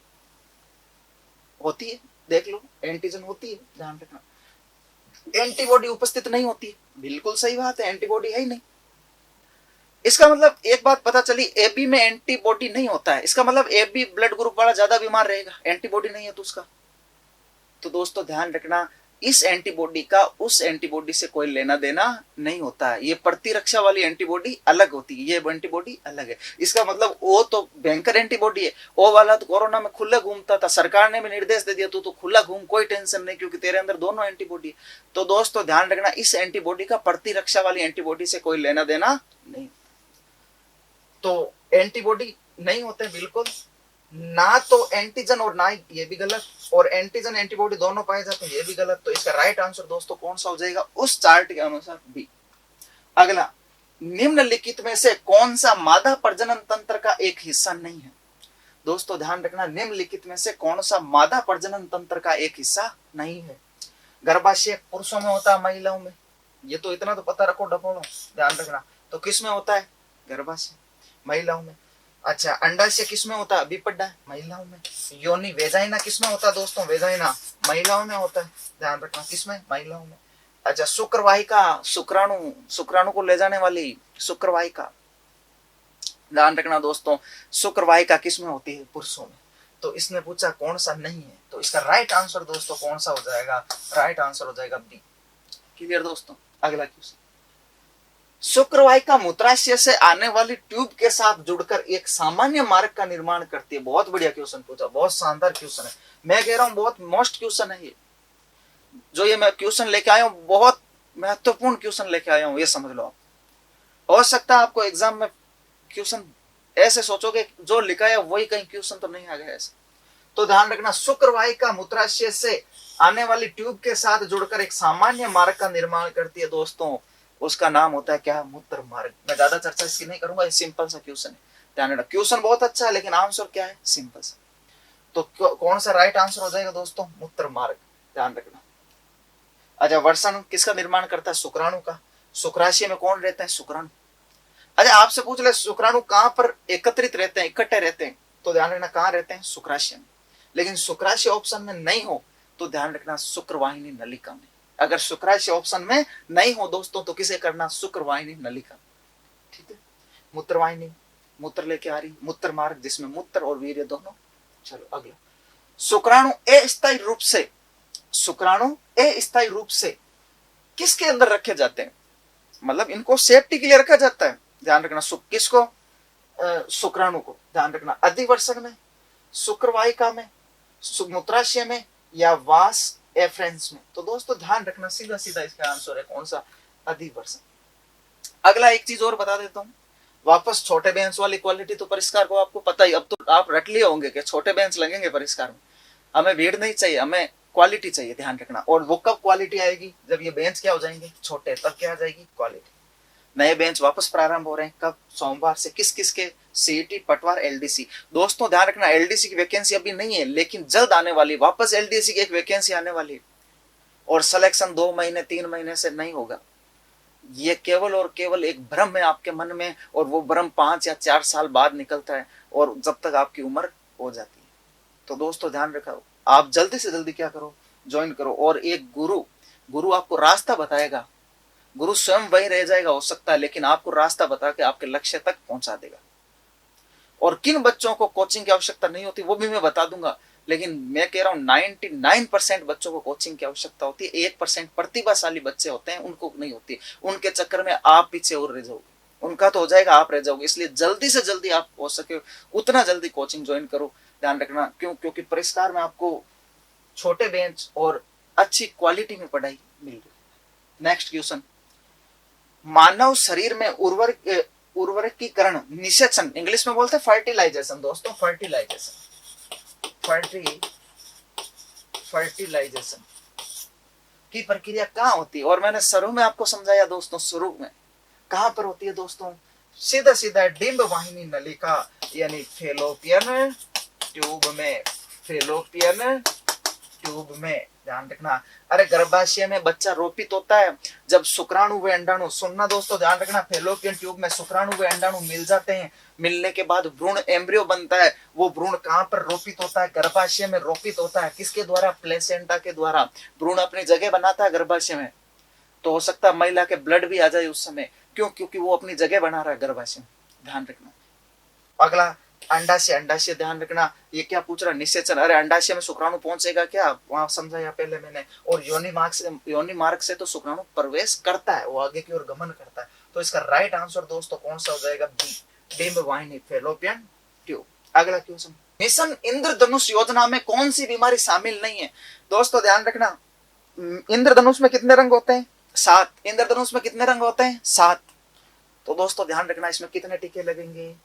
होती है, देख लो एंटीजन होती है, ध्यान रखना। एंटीबॉडी उपस्थित नहीं होती है, बिल्कुल सही बात है, एंटीबॉडी है ही नहीं। इसका मतलब एक बात पता चली, एबी में एंटीबॉडी नहीं होता है, इसका मतलब एबी ब्लड ग्रुप वाला ज्यादा बीमार रहेगा, एंटीबॉडी नहीं है तो उसका। तो दोस्तों ध्यान रखना, इस एंटीबॉडी का उस एंटीबॉडी से कोई लेना देना नहीं होता है। ये प्रतिरक्षा वाली एंटीबॉडी अलग होती है, ये एंटीबॉडी अलग है। इसका मतलब ओ तो भयंकर एंटीबॉडी है, ओ वाला तो कोरोना में खुले घूमता था, सरकार ने भी निर्देश दे दिया तो खुला घूम, कोई टेंशन नहीं, क्योंकि तेरे अंदर दोनों एंटीबॉडी है। तो दोस्तों ध्यान रखना, इस एंटीबॉडी का प्रतिरक्षा वाली एंटीबॉडी से कोई लेना देना नहीं। तो एंटीबॉडी नहीं होते बिल्कुल, ना तो एंटीजन और ना ये भी गलत, और एंटीजन एंटीबॉडी दोनों पाए जाते हैं, ये भी गलत। तो इसका राइट आंसर दोस्तों कौन सा हो जाएगा, उस चार्ट के अनुसार बी। अगला, निम्नलिखित में से कौन सा मादा प्रजनन तंत्र का एक हिस्सा नहीं है। दोस्तों ध्यान रखना, निम्नलिखित में से कौन सा मादा प्रजनन तंत्र का एक हिस्सा नहीं है। गर्भाशय पुरुषों में होता है, महिलाओं में, ये तो इतना तो पता रखो डपोड़ो, ध्यान रखना। तो किस में होता है, गर्भाशय, महिलाओं में। अच्छा, अंडाशय किसमें होता है, विपड्डा, महिलाओं में। योनि वेजाइना किसमें होता है दोस्तों, वेजाइना महिलाओं में होता है, ध्यान रखना, किसमें, महिलाओं में। अच्छा, शुक्रवाहिका, शुक्राणु, शुक्राणु को ले जाने वाली शुक्रवाहिका, ध्यान रखना दोस्तों, शुक्रवाहिका किसमें होती है, पुरुषों में। तो इसने पूछा कौन सा नहीं है, तो इसका राइट आंसर दोस्तों कौन सा हो जाएगा, राइट आंसर हो जाएगा बी। क्लियर दोस्तों। अगला क्वेश्चन, शुक्रवाहिका मूत्राशय से आने वाली ट्यूब के साथ जुड़कर एक सामान्य मार्ग का निर्माण करती है। बहुत बढ़िया क्वेश्चन पूछा, बहुत शानदार क्वेश्चन है, मैं कह रहा हूं बहुत मोस्ट क्वेश्चन है ये, जो ये मैं क्वेश्चन लेके आया हूं, बहुत महत्वपूर्ण क्वेश्चन लेके आया हूं, ये समझ लो आप। हो सकता है आपको एग्जाम में क्वेश्चन ऐसे सोचोगे जो लिखा है वही कहीं क्वेश्चन तो नहीं आ गया ऐसे। तो ध्यान रखना, शुक्रवाहिका मूत्राशय से आने वाली ट्यूब के साथ जुड़कर एक सामान्य मार्ग का निर्माण करती है दोस्तों, उसका नाम होता है क्या, मूत्र मार्ग। मैं ज्यादा चर्चा इसकी नहीं करूंगा, ये सिंपल सा क्वेश्चन है, ध्यान रखना। क्वेश्चन बहुत अच्छा है लेकिन आंसर क्या है, सिंपल सा। तो कौन सा राइट आंसर हो जाएगा दोस्तों, मूत्र मार्ग, ध्यान रखना। अच्छा, वर्षण किसका निर्माण करता है, शुक्राणु का। शुक्राशय में कौन रहते हैं, शुक्राणु। अच्छा आपसे पूछ ले शुक्राणु कहां पर एकत्रित रहते हैं, इकट्ठे रहते हैं, तो ध्यान रखना कहां रहते हैं, शुक्राशय में। लेकिन शुक्राशय ऑप्शन में नहीं हो तो ध्यान रखना शुक्रवाहिनी नलिका में। अगर शुक्राशय ऑप्शन में नहीं हो दोस्तों तो किसे करना, शुक्रवाहिनी नलिका, ठीक है। मूत्रवाहिनी, मूत्र लेके आ रही, मूत्र मार्ग जिसमें मूत्र और वीर्य दोनों। चलो अगला, शुक्राणु अस्थायी रूप से, शुक्राणु अस्थायी रूप से किसके अंदर रखे जाते हैं, मतलब इनको सेफ्टी के लिए रखा जाता है, ध्यान रखना। किसको, शुक्राणु को, ध्यान रखना। अधिवर्षक में, शुक्रवाहिका में, मूत्राशय में, या वास एफ्रेंस में। तो दोस्तों ध्यान रखना, सीधा सीधा इसका आंसर है कौन सा, अधिवर्षक। अगला एक चीज और बता देता हूं, वापस छोटे बेंच वाली क्वालिटी तो परिष्कार को आपको पता ही, अब तो आप रट लिए होंगे कि छोटे बेंच लगेंगे परिष्कार में। हमें भीड़ नहीं चाहिए, हमें क्वालिटी चाहिए, ध्यान रखना। और वो कब क्वालिटी आएगी, जब ये बेंच क्या हो जाएंगे, छोटे, तब क्या आ जाएगी, क्वालिटी। नए बेंच वापस प्रारंभ हो रहे हैं, कब, सोमवार से। किस किस के, सीईटी, पटवार, एलडीसी। दोस्तों ध्यान रखना, एलडीसी की वैकेंसी अभी नहीं है लेकिन जल्द आने वाली, वापस एलडीसी की एक वैकेंसी आने वाली है। और सिलेक्शन 2 महीने 3 महीने से नहीं होगा, ये केवल और केवल एक भ्रम है आपके मन में, और वो भ्रम 5 या 4 साल बाद निकलता है, और जब तक आपकी उम्र हो जाती है। तो दोस्तों ध्यान रखो, आप जल्दी से जल्दी क्या करो, ज्वाइन करो। और एक गुरु आपको रास्ता बताएगा। गुरु स्वयं वही रह जाएगा हो सकता है, लेकिन आपको रास्ता बता के आपके लक्ष्य तक पहुंचा देगा। और किन बच्चों को कोचिंग की आवश्यकता नहीं होती वो भी मैं बता दूंगा, लेकिन मैं कह रहा हूं 99% बच्चों को कोचिंग की आवश्यकता होती है। 1% प्रतिभाशाली बच्चे होते हैं, उनको नहीं होती। उनके चक्कर में आप पीछे और रह जाओगे, उनका तो हो जाएगा, आप रह जाओगे। इसलिए जल्दी से जल्दी आप हो सके उतना जल्दी कोचिंग ज्वाइन करो। ध्यान रखना, क्योंकि परिष्कार में आपको छोटे बेंच और अच्छी क्वालिटी में पढ़ाई मिल रही है। नेक्स्ट क्वेश्चन, मानव शरीर में उर्वरकीकरण निषेचन, इंग्लिश में बोलते हैं फर्टिलाइजेशन दोस्तों, फर्टिलाइजेशन की प्रक्रिया कहाँ होती है? और मैंने शुरू में आपको समझाया दोस्तों, शुरू में कहां पर होती है दोस्तों? सीधा सीधा डिंब वाहिनी नलिका यानी फेलोपियन ट्यूब में। ध्यान रखना, अरे गर्भाशय में बच्चा रोपित होता है जब शुक्राणु व अंडाणु, सुनना दोस्तों ध्यान रखना, फेलोपियन ट्यूब में शुक्राणु व अंडाणु मिल जाते हैं। मिलने के बाद भ्रूण एम्ब्रियो बनता है। वो भ्रूण कहां पर रोपित होता है? गर्भाशय में रोपित होता है। किसके द्वारा? प्लेसेंटा के द्वारा। भ्रूण अपनी जगह बनाता है गर्भाशय में, तो हो सकता है महिला के ब्लड भी आ जाए उस समय, क्यों? क्योंकि वो अपनी जगह बना रहा है गर्भाशय में। ध्यान रखना। अगला अंडाशय, ध्यान रखना, ये क्या पूछ रहा? निषेचन। अरे अंडाशय में शुक्राणु पहुंचेगा क्या? वहां समझाया पहले मैंने। और योनि मार्ग से तो शुक्राणु प्रवेश करता है, वो आगे की ओर गमन करता है। तो इसका राइट आंसर दोस्तों कौन सा हो जाएगा? बी, डिंब वाहिनी फेलोपियन ट्यूब। अगला क्वेश्चन, मिशन इंद्रधनुष योजना में कौन सी बीमारी शामिल नहीं है? दोस्तों ध्यान रखना, इंद्रधनुष में कितने रंग होते हैं? 7। इंद्रधनुष में कितने रंग होते हैं? 7। तो दोस्तों ध्यान रखना, इसमें कितने टीके लगेंगे?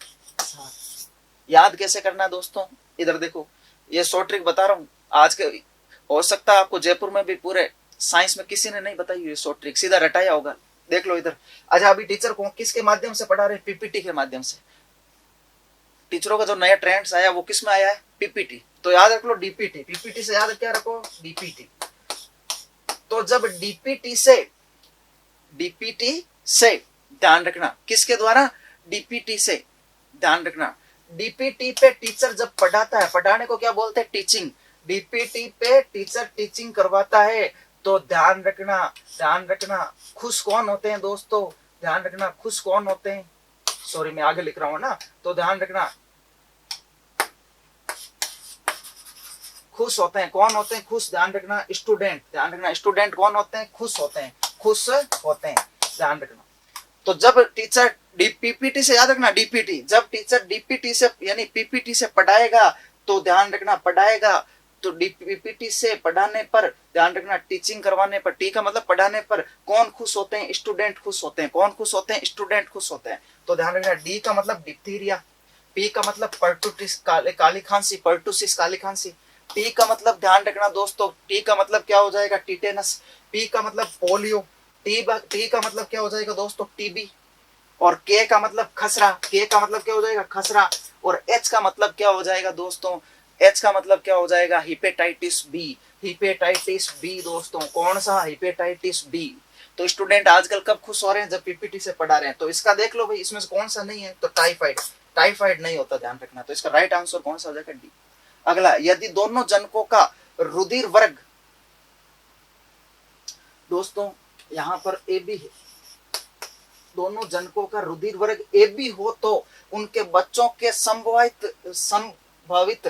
7। याद कैसे करना है दोस्तों? इधर देखो, ये शॉर्ट ट्रिक बता रहा हूं आज के। हो सकता है आपको जयपुर में भी पूरे साइंस में किसी ने नहीं बताई ये शॉर्ट ट्रिक, सीधा रटाया होगा। देख लो इधर। अच्छा, अभी टीचर को किसके माध्यम से पढ़ा रहे? पीपीटी के माध्यम से। टीचरों का जो नया ट्रेंड्स आया वो किस में आया है? पीपीटी। तो याद रख लो डीपीटी। पीपीटी से याद क्या रखो? डीपीटी। तो जब डीपीटी से ध्यान रखना, किसके द्वारा? डीपीटी से। ध्यान रखना, डीपीटी पे टीचर जब पढ़ाता है, पढ़ाने को क्या बोलते हैं? टीचिंग। डीपीटी पे टीचर टीचिंग करवाता है, तो ध्यान रखना खुश कौन होते हैं दोस्तों? ध्यान रखना, खुश कौन होते हैं? सॉरी मैं आगे लिख रहा हूं ना, तो ध्यान रखना, खुश होते हैं। कौन होते हैं खुश? ध्यान रखना, स्टूडेंट। ध्यान रखना, स्टूडेंट कौन होते हैं? खुश होते हैं, खुश होते हैं। ध्यान रखना। तो जब टीचर पीपीटी से, याद रखना डीपीटी, जब टीचर डीपीटी से यानी पीपीटी से पढ़ाएगा, तो ध्यान रखना पढ़ाएगा, तो पीपीटी से पढ़ाने पर, ध्यान रखना टीचिंग करवाने पर, टी का मतलब पढ़ाने पर कौन खुश होते हैं? स्टूडेंट खुश होते हैं। कौन खुश होते हैं? स्टूडेंट खुश होते हैं। तो ध्यान रखना, डी का मतलब डिप्थीरिया, पी का मतलब पर्टूसिस काली खांसी, पर्टूसिस काली खांसी। टी का मतलब ध्यान रखना दोस्तों, टी का मतलब क्या हो जाएगा? टिटेनस। पी का मतलब पोलियो। टी का मतलब क्या हो जाएगा दोस्तों? टीबी। और के का मतलब खसरा। के का मतलब क्या हो जाएगा? खसरा। और एच का मतलब क्या हो जाएगा दोस्तों? एच का मतलब क्या हो जाएगा? Hepatitis B. हिपेटाइटिस बी दोस्तों, कौन सा? Hepatitis B. तो स्टूडेंट आजकल कब खुश हो रहे हैं? जब पीपीटी से पढ़ा रहे हैं। तो इसका देख लो भाई, इसमें से कौन सा नहीं है? तो टाइफाइड नहीं होता, ध्यान रखना। तो इसका राइट आंसर कौन सा हो जाएगा? डी। अगला, यदि दोनों जनकों का रुधिर वर्ग, दोस्तों यहां पर ए बी है, दोनों जनकों का रुधिर वर्ग ए बी हो, तो उनके बच्चों के संभावित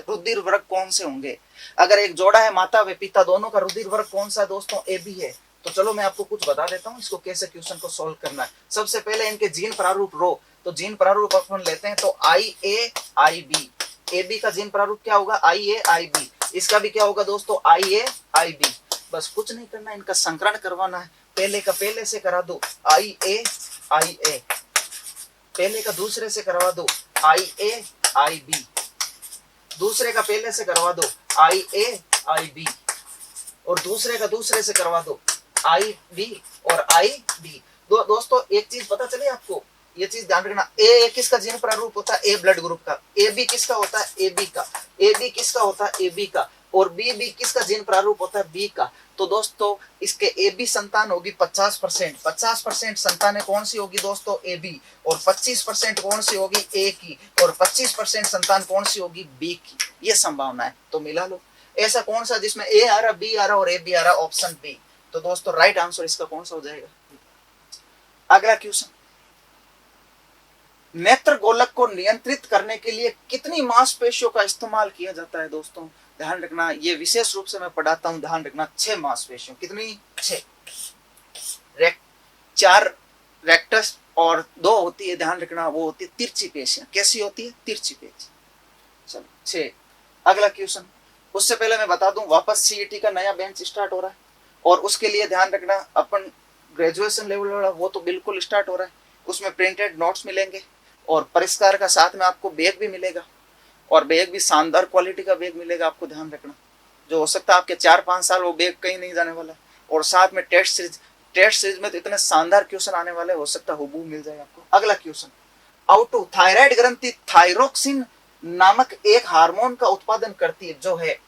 रुधिर वर्ग कौन से होंगे? अगर एक जोड़ा है, माता व पिता, दोनों का रुधिर वर्ग कौन सा है दोस्तों? ए बी है। तो चलो मैं आपको कुछ बता देता हूं, इसको कैसे क्वेश्चन को सोल्व करना है। सबसे पहले इनके जीन प्रारूप रो, तो जीन प्रारूप अपन लेते हैं, तो आई ए आई बी। ए बी का जीन प्रारूप क्या होगा? आई ए आई बी। इसका भी क्या होगा दोस्तों? आई ए आई बी। बस कुछ नहीं करना, इनका संकरण करवाना है। पहले का पहले से करा दो, आई ए आई ए। पहले का दूसरे से करवा दो, आई ए आई बी। दूसरे का पहले से करवा दो, आई ए आई बी। और दूसरे का दूसरे से करवा दो, आई बी और आई बी। दोस्तों एक चीज पता चले आपको, ये चीज ध्यान रखना, ए किसका जीन प्रारूप होता है? ए ब्लड ग्रुप का। ए बी किसका होता है? ए बी का। ए बी किसका होता है? ए बी का। और बी किसका जीन प्रारूप होता है? बी का। तो दोस्तों इसके ए बी संतान होगी 50%। 50% संतानें कौन सी होगी दोस्तों? A B. और 25% कौन सी होगी? ए की। और 25% संतान कौन सी होगी? बी की। ये संभावना है, तो मिला लो। ऐसा कौन सा जिसमें ए आ रहा, बी आ रहा और ए बी आ रहा? Option B. तो दोस्तों राइट आंसर इसका कौन सा हो जाएगा? अगला क्वेश्चन, नेत्र गोलक को नियंत्रित करने के लिए कितनी मांसपेशियों का इस्तेमाल किया जाता है? दोस्तों ध्यान रखना, ये विशेष रूप से मैं पढ़ाता हूं, ध्यान रखना। 6 मांसपेशियों। कितनी? 6। 4 रेक्टस और 2 होती है, ध्यान रखना, वो होती है तिरछी पेशियां। कैसी होती है? तिरछी पेशी। चलो 6। अगला क्वेश्चन, उससे पहले मैं बता दूं, वापस सीईटी का नया बेंच स्टार्ट हो रहा है और उसके लिए ध्यान रखना, अपन ग्रेजुएशन लेवल वाला वो तो बिल्कुल स्टार्ट हो रहा है। उसमें प्रिंटेड नोट्स मिलेंगे और परिष्कार का साथ में आपको बैग भी मिलेगा, और बैग भी शानदार क्वालिटी का बैग मिलेगा आपको, ध्यान रखना। जो हो सकता है आपके 4-5 साल वो बैग कहीं नहीं जाने वाला। और साथ में टेस्ट सीरीज में तो इतने शानदार क्वेश्चन आने वाले, हो सकता है हुबहू मिल जाए आपको। अगला क्वेश्चन, आउटो थायराइड ग्रंथि थायरोक्सिन नामक एक हार्मोन का उत्पादन करती है, जो है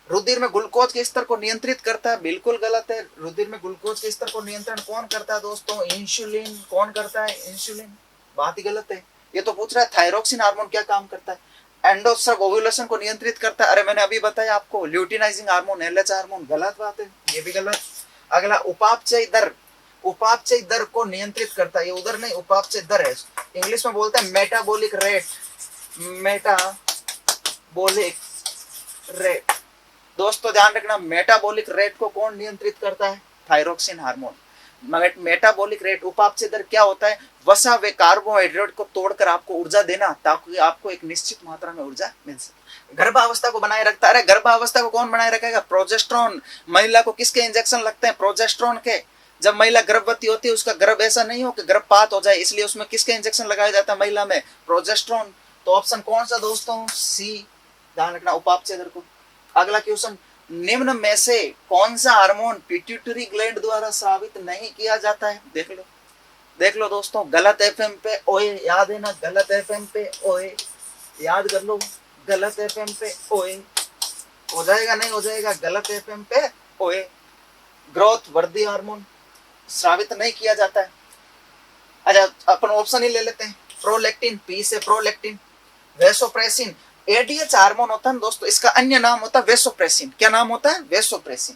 रुधिर में ग्लूकोज के स्तर को नियंत्रित करता है। बिल्कुल गलत है। रुधिर में ग्लूकोज के स्तर को नियंत्रण कौन करता है दोस्तों? इंसुलिन। कौन करता है? इंसुलिन। बात ही गलत है। ये तो पूछ रहा है थायरोक्सिन हार्मोन क्या काम करता है? एंडोसल्फ ओव्यूलेशन को नियंत्रित करता है। अरे मैंने अभी बताया आपको, ल्यूटिनाइजिंग हार्मोन, एलएच हार्मोन। गलत बात है, ये भी गलत। अगला, उपापचय दर। उपापचय दर को नियंत्रित करता है। ये उधर नहीं, उपापचय दर है, इंग्लिश में बोलते हैं मेटाबॉलिक रेट। Metabolic rate. दोस्तों ध्यान रखना, मेटाबॉलिक रेट को कौन नियंत्रित करता है? Thyroxine hormone. मेटाबॉलिक रेट, उपापचय दर क्या होता है? वसा व कार्बोहाइड्रेट को तोड़कर आपको ऊर्जा देना, ताकि आपको एक निश्चित मात्रा में ऊर्जा मिल सके। गर्भावस्था को बनाए रखता है। गर्भावस्था को कौन बनाए रखेगा? प्रोजेस्टेरोन। महिला को किसके इंजेक्शन लगते हैं? प्रोजेस्टेरोन के। जब महिला गर्भवती होती है, उसका गर्भ ऐसा नहीं हो कि गर्भपात हो जाए, इसलिए उसमें किसके इंजेक्शन लगाया जाता है महिला में? प्रोजेस्टेरोन। तो ऑप्शन कौन सा दोस्तों? सी। ध्यान रखना, उपापचय दर को। अगला क्वेश्चन, निम्न में से कौन सा हार्मोन पिट्यूटरी ग्लैंड द्वारा स्रावित नहीं किया जाता है? देख लो दोस्तों, गलत एफएम पे ओए, याद है ना? गलत एफएम पे ओए, याद कर लो। गलत एफएम पे ओए हो जाएगा, नहीं हो जाएगा? गलत एफएम पे ओए। ग्रोथ वृद्धि हार्मोन स्रावित नहीं किया जाता है। अच्छा, अपन ऑप्शन ही ले लेते हैं। प्रोलैक्टिन, पी से प्रोलैक्टिन। वेसोप्रेसिन, एडीएच हार्मोन होता है दोस्तों, इसका अन्य नाम होता है वेसोप्रेसिन। क्या नाम होता है? वेसोप्रेसिन।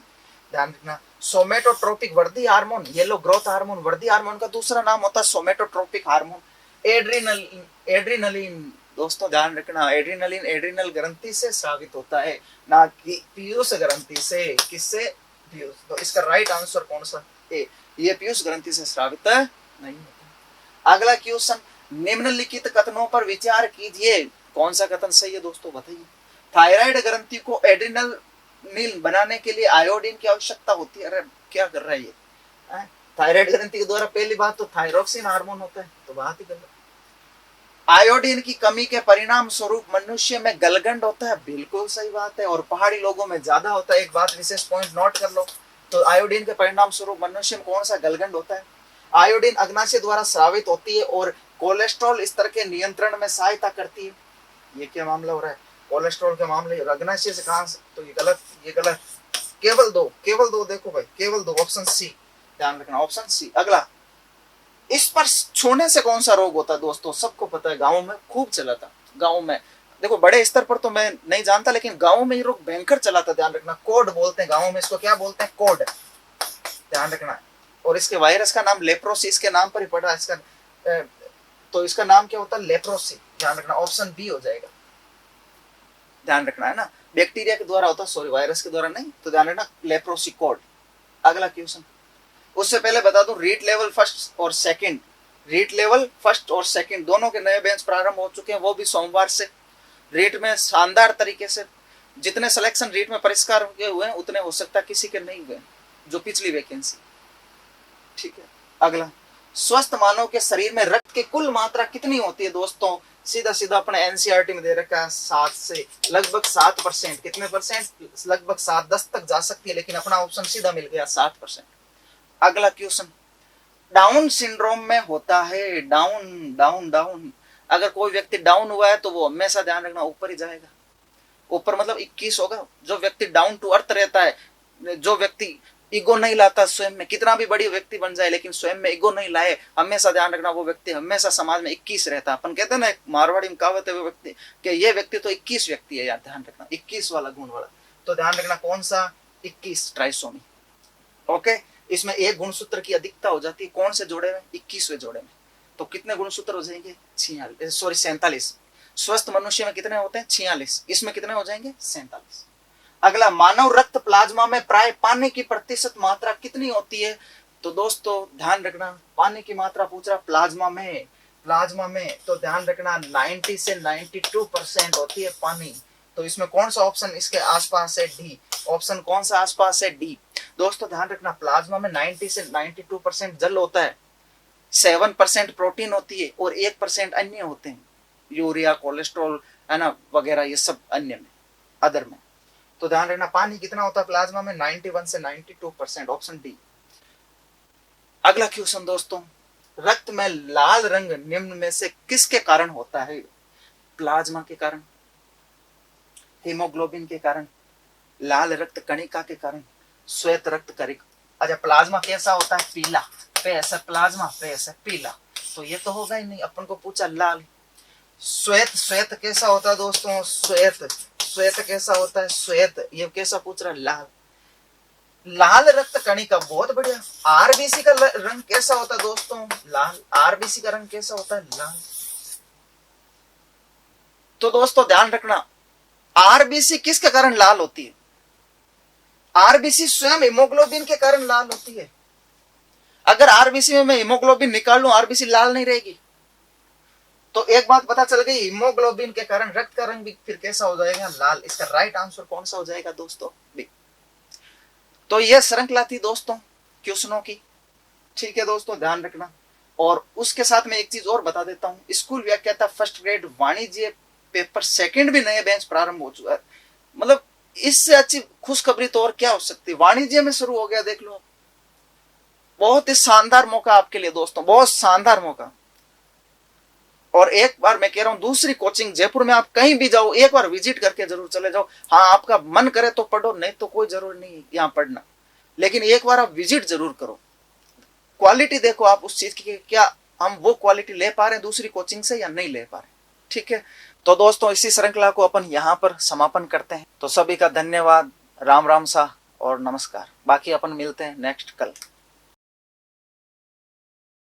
ध्यान रखना। सोमेटोट्रोपिक वृद्धि हार्मोन, ये लो ग्रोथ हार्मोन। वृद्धि हार्मोन का दूसरा नाम होता है सोमेटोट्रोपिक हार्मोन। एड्रीनलिन दोस्तों ध्यान रखना, एड्रीनलिन एड्रीनल ग्रंथि से स्रावित होता है, ना कि पीयूष ग्रंथि से। किससे? पीयूष। तो इसका राइट आंसर कौन सा? ए। ये पीयूष ग्रंथि से स्रावित नहीं होता। अगला क्वेश्चन, निम्नलिखित कथनों पर विचार कीजिए, कौन सा कथन सही है दोस्तों, बताइए। थायराइड ग्रंथि को एड्रेनलिन बनाने के लिए आयोडीन की आवश्यकता होती है। अरे क्या कर रहा है ये? थायराइड ग्रंथि के द्वारा पहली बात तो थायरोक्सिन हार्मोन होता है, तो बात ही गलत। आयोडीन की कमी के परिणाम स्वरूप मनुष्य में गलगंड होता है, बिल्कुल सही बात है, और पहाड़ी लोगों में ज्यादा होता है। एक बात विशेष पॉइंट नोट कर लो, तो आयोडीन के परिणाम स्वरूप मनुष्य में कौन सा गलगंड होता है? आयोडीन अग्नाशय द्वारा स्रावित होती है और कोलेस्ट्रॉल स्तर के नियंत्रण में सहायता करती है। ये क्या मामला हो रहा है? कोलेस्ट्रॉल के मामले, अग्नाशय से कहां से? तो ये गलत, ये गलत। केवल दो देखो भाई, केवल 2, ऑप्शन सी। ध्यान रखना, ऑप्शन सी। अगला, इस पर छूने से कौन सा रोग होता है दोस्तों? सबको पता है, गाँव में खूब चला था। गाँव में देखो, बड़े स्तर पर तो मैं नहीं जानता, लेकिन गाँव में ये रोग भयंकर चला था। ध्यान रखना, कोड बोलते हैं गाँव में इसको। क्या बोलते हैं? कोड। ध्यान रखना। और इसके वायरस का नाम लेप्रोसी, इसके नाम पर ही पड़ा है इसका। तो इसका नाम क्या होता है? लेप्रोसी। ध्यान रखना, ऑप्शन बी हो जाएगा। ध्यान रखना है ना, बैक्टीरिया के द्वारा होता है, सॉरी वायरस के द्वारा नहीं। तो ध्यान रखना, लेप्रोसी कोड। अगला क्वेश्चन, उससे पहले बता दूं, रीट लेवल फर्स्ट और सेकंड, रीट लेवल फर्स्ट और सेकंड दोनों के नए बेंच प्रारंभ हो चुके हैं, वो भी सोमवार से। रीट में शानदार तरीके से, जितने सिलेक्शन रीट में परिष्कार हुए हैं उतने हो सकता है किसी के नहीं हुए, जो पिछली वैकेंसी। ठीक है। अगला, स्वस्थ मानव के शरीर में रक्त की कुल मात्रा कितनी होती है दोस्तों? सीधा सीधा अपने एनसीईआरटी में दे रखा है 7 से लगभग 7%। कितने परसेंट? लगभग 7, 10 तक जा सकती है, लेकिन अपना ऑप्शन सीधा मिल गया 7%। अगला क्वेश्चन, डाउन सिंड्रोम में होता है, डाउन डाउन डाउन, अगर कोई व्यक्ति डाउन हुआ है तो वो हमेशा ध्यान रखना ऊपर ही जाएगा। ऊपर मतलब 21 होगा। जो व्यक्ति डाउन टू अर्थ रहता है, जो व्यक्ति ईगो नहीं लाता स्वयं में, कितना भी बड़ी व्यक्ति बन जाए लेकिन स्वयं में ईगो नहीं लाए, हमेशा ध्यान रखना वो व्यक्ति हमेशा समाज में 21 रहता है। अपन कहते हैं ना, एक मारवाड़ी में कहावत है वो व्यक्ति कि ये व्यक्ति तो 21 व्यक्ति है यार, ध्यान रखना 21 वाला गुण वाला। तो ध्यान रखना कौन सा, 21 ट्राइसोमी। ओके, इसमें एक गुणसूत्र की अधिकता हो जाती है, कौन से जोड़े में, 21वें जोड़े में। तो कितने गुणसूत्र हो जाएंगे, 47। स्वस्थ मनुष्य में कितने होते हैं, 46, इसमें कितने हो जाएंगे, 47। अगला, मानव रक्त प्लाज्मा में प्राय पानी की प्रतिशत मात्रा कितनी होती है। तो दोस्तों ध्यान रखना, पानी की मात्रा पूछ रहा प्लाज्मा में तो ध्यान रखना 90 से 92% होती है पानी। तो इसमें कौन सा ऑप्शन इसके आसपास है, डी। ऑप्शन कौन सा आसपास है, डी। दोस्तों ध्यान रखना, प्लाज्मा में 90 से 92% जल होता है, 7% प्रोटीन होती है और 1% अन्य होते हैं, यूरिया, कोलेस्ट्रॉल है ना वगैरह, ये सब अन्य में, अदर में। तो ध्यान रखना पानी कितना होता है प्लाज्मा में, 91 से 92%, ऑप्शन डी। अगला क्वेश्चन दोस्तों, रक्त में लाल रंग निम्न में से किसके कारण होता है। प्लाज्मा के कारण, हीमोग्लोबिन के कारण, लाल रक्त कणिका के कारण, श्वेत रक्त कणिका। अच्छा, प्लाज्मा कैसा होता है, पीला, पे ऐसा प्लाज्मा, पे ऐसा पीला, तो ये तो होगा ही नहीं, अपन को पूछा लाल। श्वेत कैसा होता है दोस्तों, श्वेत कैसा होता है, श्वेत, ये कैसा पूछ रहा है, लाल। लाल रक्त कणिका, बहुत बढ़िया। आरबीसी का रंग कैसा होता है दोस्तों, लाल। आरबीसी का रंग कैसा होता है, लाल। तो दोस्तों ध्यान रखना, आरबीसी किसके कारण लाल होती है, आरबीसी स्वयं हीमोग्लोबिन के कारण लाल होती है। अगर आरबीसी में मैं हीमोग्लोबिन निकाल लूं, आरबीसी लाल नहीं रहेगी। तो एक बात पता चल गई, हीमोग्लोबिन के कारण रक्त का रंग भी फिर कैसा हो जाएगा, लाल। इसका राइट आंसर कौन सा हो जाएगा दोस्तों, बी। तो यह श्रृंखला थी दोस्तों क्वेश्चनों की, ठीक है दोस्तों, ध्यान रखना। और उसके साथ में एक चीज और बता देता हूं, स्कूल व्याख्याता फर्स्ट ग्रेड वाणिज्य पेपर सेकंड भी नए बैच प्रारंभ हो चुका है। मतलब इससे अच्छी खुशखबरी तो और क्या हो सकती है, वाणिज्य में शुरू हो गया, देख लो। बहुत ही शानदार मौका आपके लिए दोस्तों, बहुत शानदार मौका। और एक बार मैं कह रहा हूं, दूसरी कोचिंग जयपुर में आप कहीं भी जाओ, एक बार विजिट करके जरूर चले जाओ। हाँ, आपका मन करे तो पढ़ो, नहीं तो कोई जरूर नहीं यहाँ पढ़ना, लेकिन एक बार आप विजिट जरूर करो। क्वालिटी देखो आप उस चीज की, क्या हम वो क्वालिटी ले पा रहे हैं दूसरी कोचिंग से या नहीं ले पा रहे, ठीक है। तो दोस्तों इसी श्रृंखला को अपन यहाँ पर समापन करते हैं। तो सभी का धन्यवाद, राम राम सा और नमस्कार। बाकी अपन मिलते हैं नेक्स्ट कल।